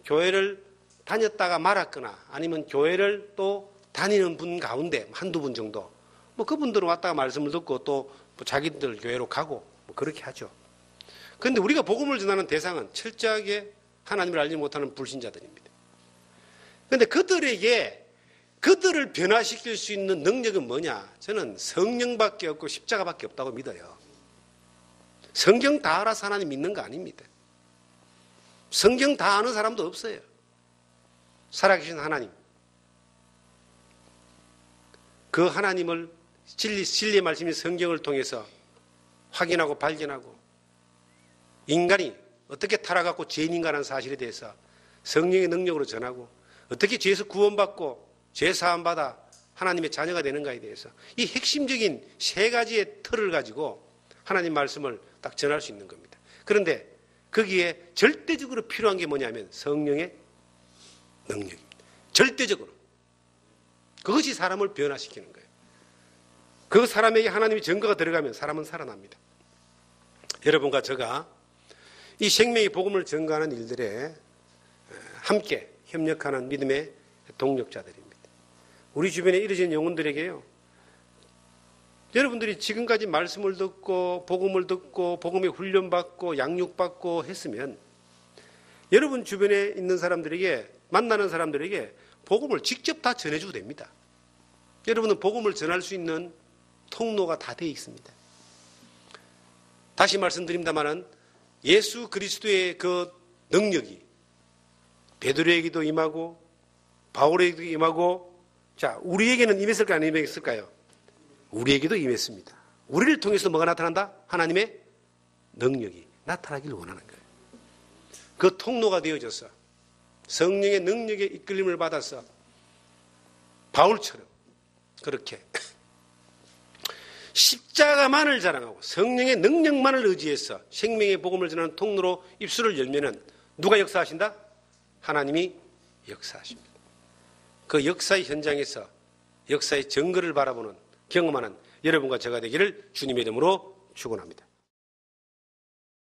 [SPEAKER 1] 교회를 다녔다가 말았거나 아니면 교회를 또 다니는 분 가운데 한두 분 정도 그분들은 왔다가 말씀을 듣고 또 자기들 교회로 가고 그렇게 하죠. 그런데 우리가 복음을 전하는 대상은 철저하게 하나님을 알지 못하는 불신자들입니다. 그런데 그들을 변화시킬 수 있는 능력은 뭐냐? 저는 성령밖에 없고 십자가밖에 없다고 믿어요. 성경 다 알아서 하나님 믿는 거 아닙니다. 성경 다 아는 사람도 없어요. 살아계신 하나님. 그 하나님을 진리의 말씀인 성경을 통해서 확인하고 발견하고 인간이 어떻게 타락하고 죄인인가라는 사실에 대해서 성령의 능력으로 전하고 어떻게 죄에서 구원받고 죄 사함받아 하나님의 자녀가 되는가에 대해서 이 핵심적인 3가지의 틀을 가지고 하나님 말씀을 딱 전할 수 있는 겁니다. 그런데 거기에 절대적으로 필요한 게 뭐냐면 성령의 능력입니다. 절대적으로. 그것이 사람을 변화시키는 거예요. 그 사람에게 하나님의 증거가 들어가면 사람은 살아납니다. 여러분과 제가 이 생명의 복음을 증거하는 일들에 함께 협력하는 믿음의 동력자들입니다. 우리 주변에 이루어진 영혼들에게요. 여러분들이 지금까지 말씀을 듣고 복음을 듣고 복음에 훈련받고 양육받고 했으면 여러분 주변에 있는 사람들에게 만나는 사람들에게 복음을 직접 다 전해줘도 됩니다. 여러분은 복음을 전할 수 있는 통로가 다 되어 있습니다. 다시 말씀드립니다마는 예수 그리스도의 그 능력이 베드로에게도 임하고 바울에게도 임하고 자 우리에게는 임했을까요? 안 임했을까요? 우리에게도 임했습니다. 우리를 통해서 뭐가 나타난다? 하나님의 능력이 나타나기를 원하는 거예요. 그 통로가 되어져서 성령의 능력에 이끌림을 받아서 바울처럼 그렇게 십자가만을 자랑하고 성령의 능력만을 의지해서 생명의 복음을 전하는 통로로 입술을 열면은 누가 역사하신다? 하나님이 역사하십니다. 그 역사의 현장에서 역사의 증거를 바라보는 경험하는 여러분과 제가 되기를 주님의 이름으로 축원합니다.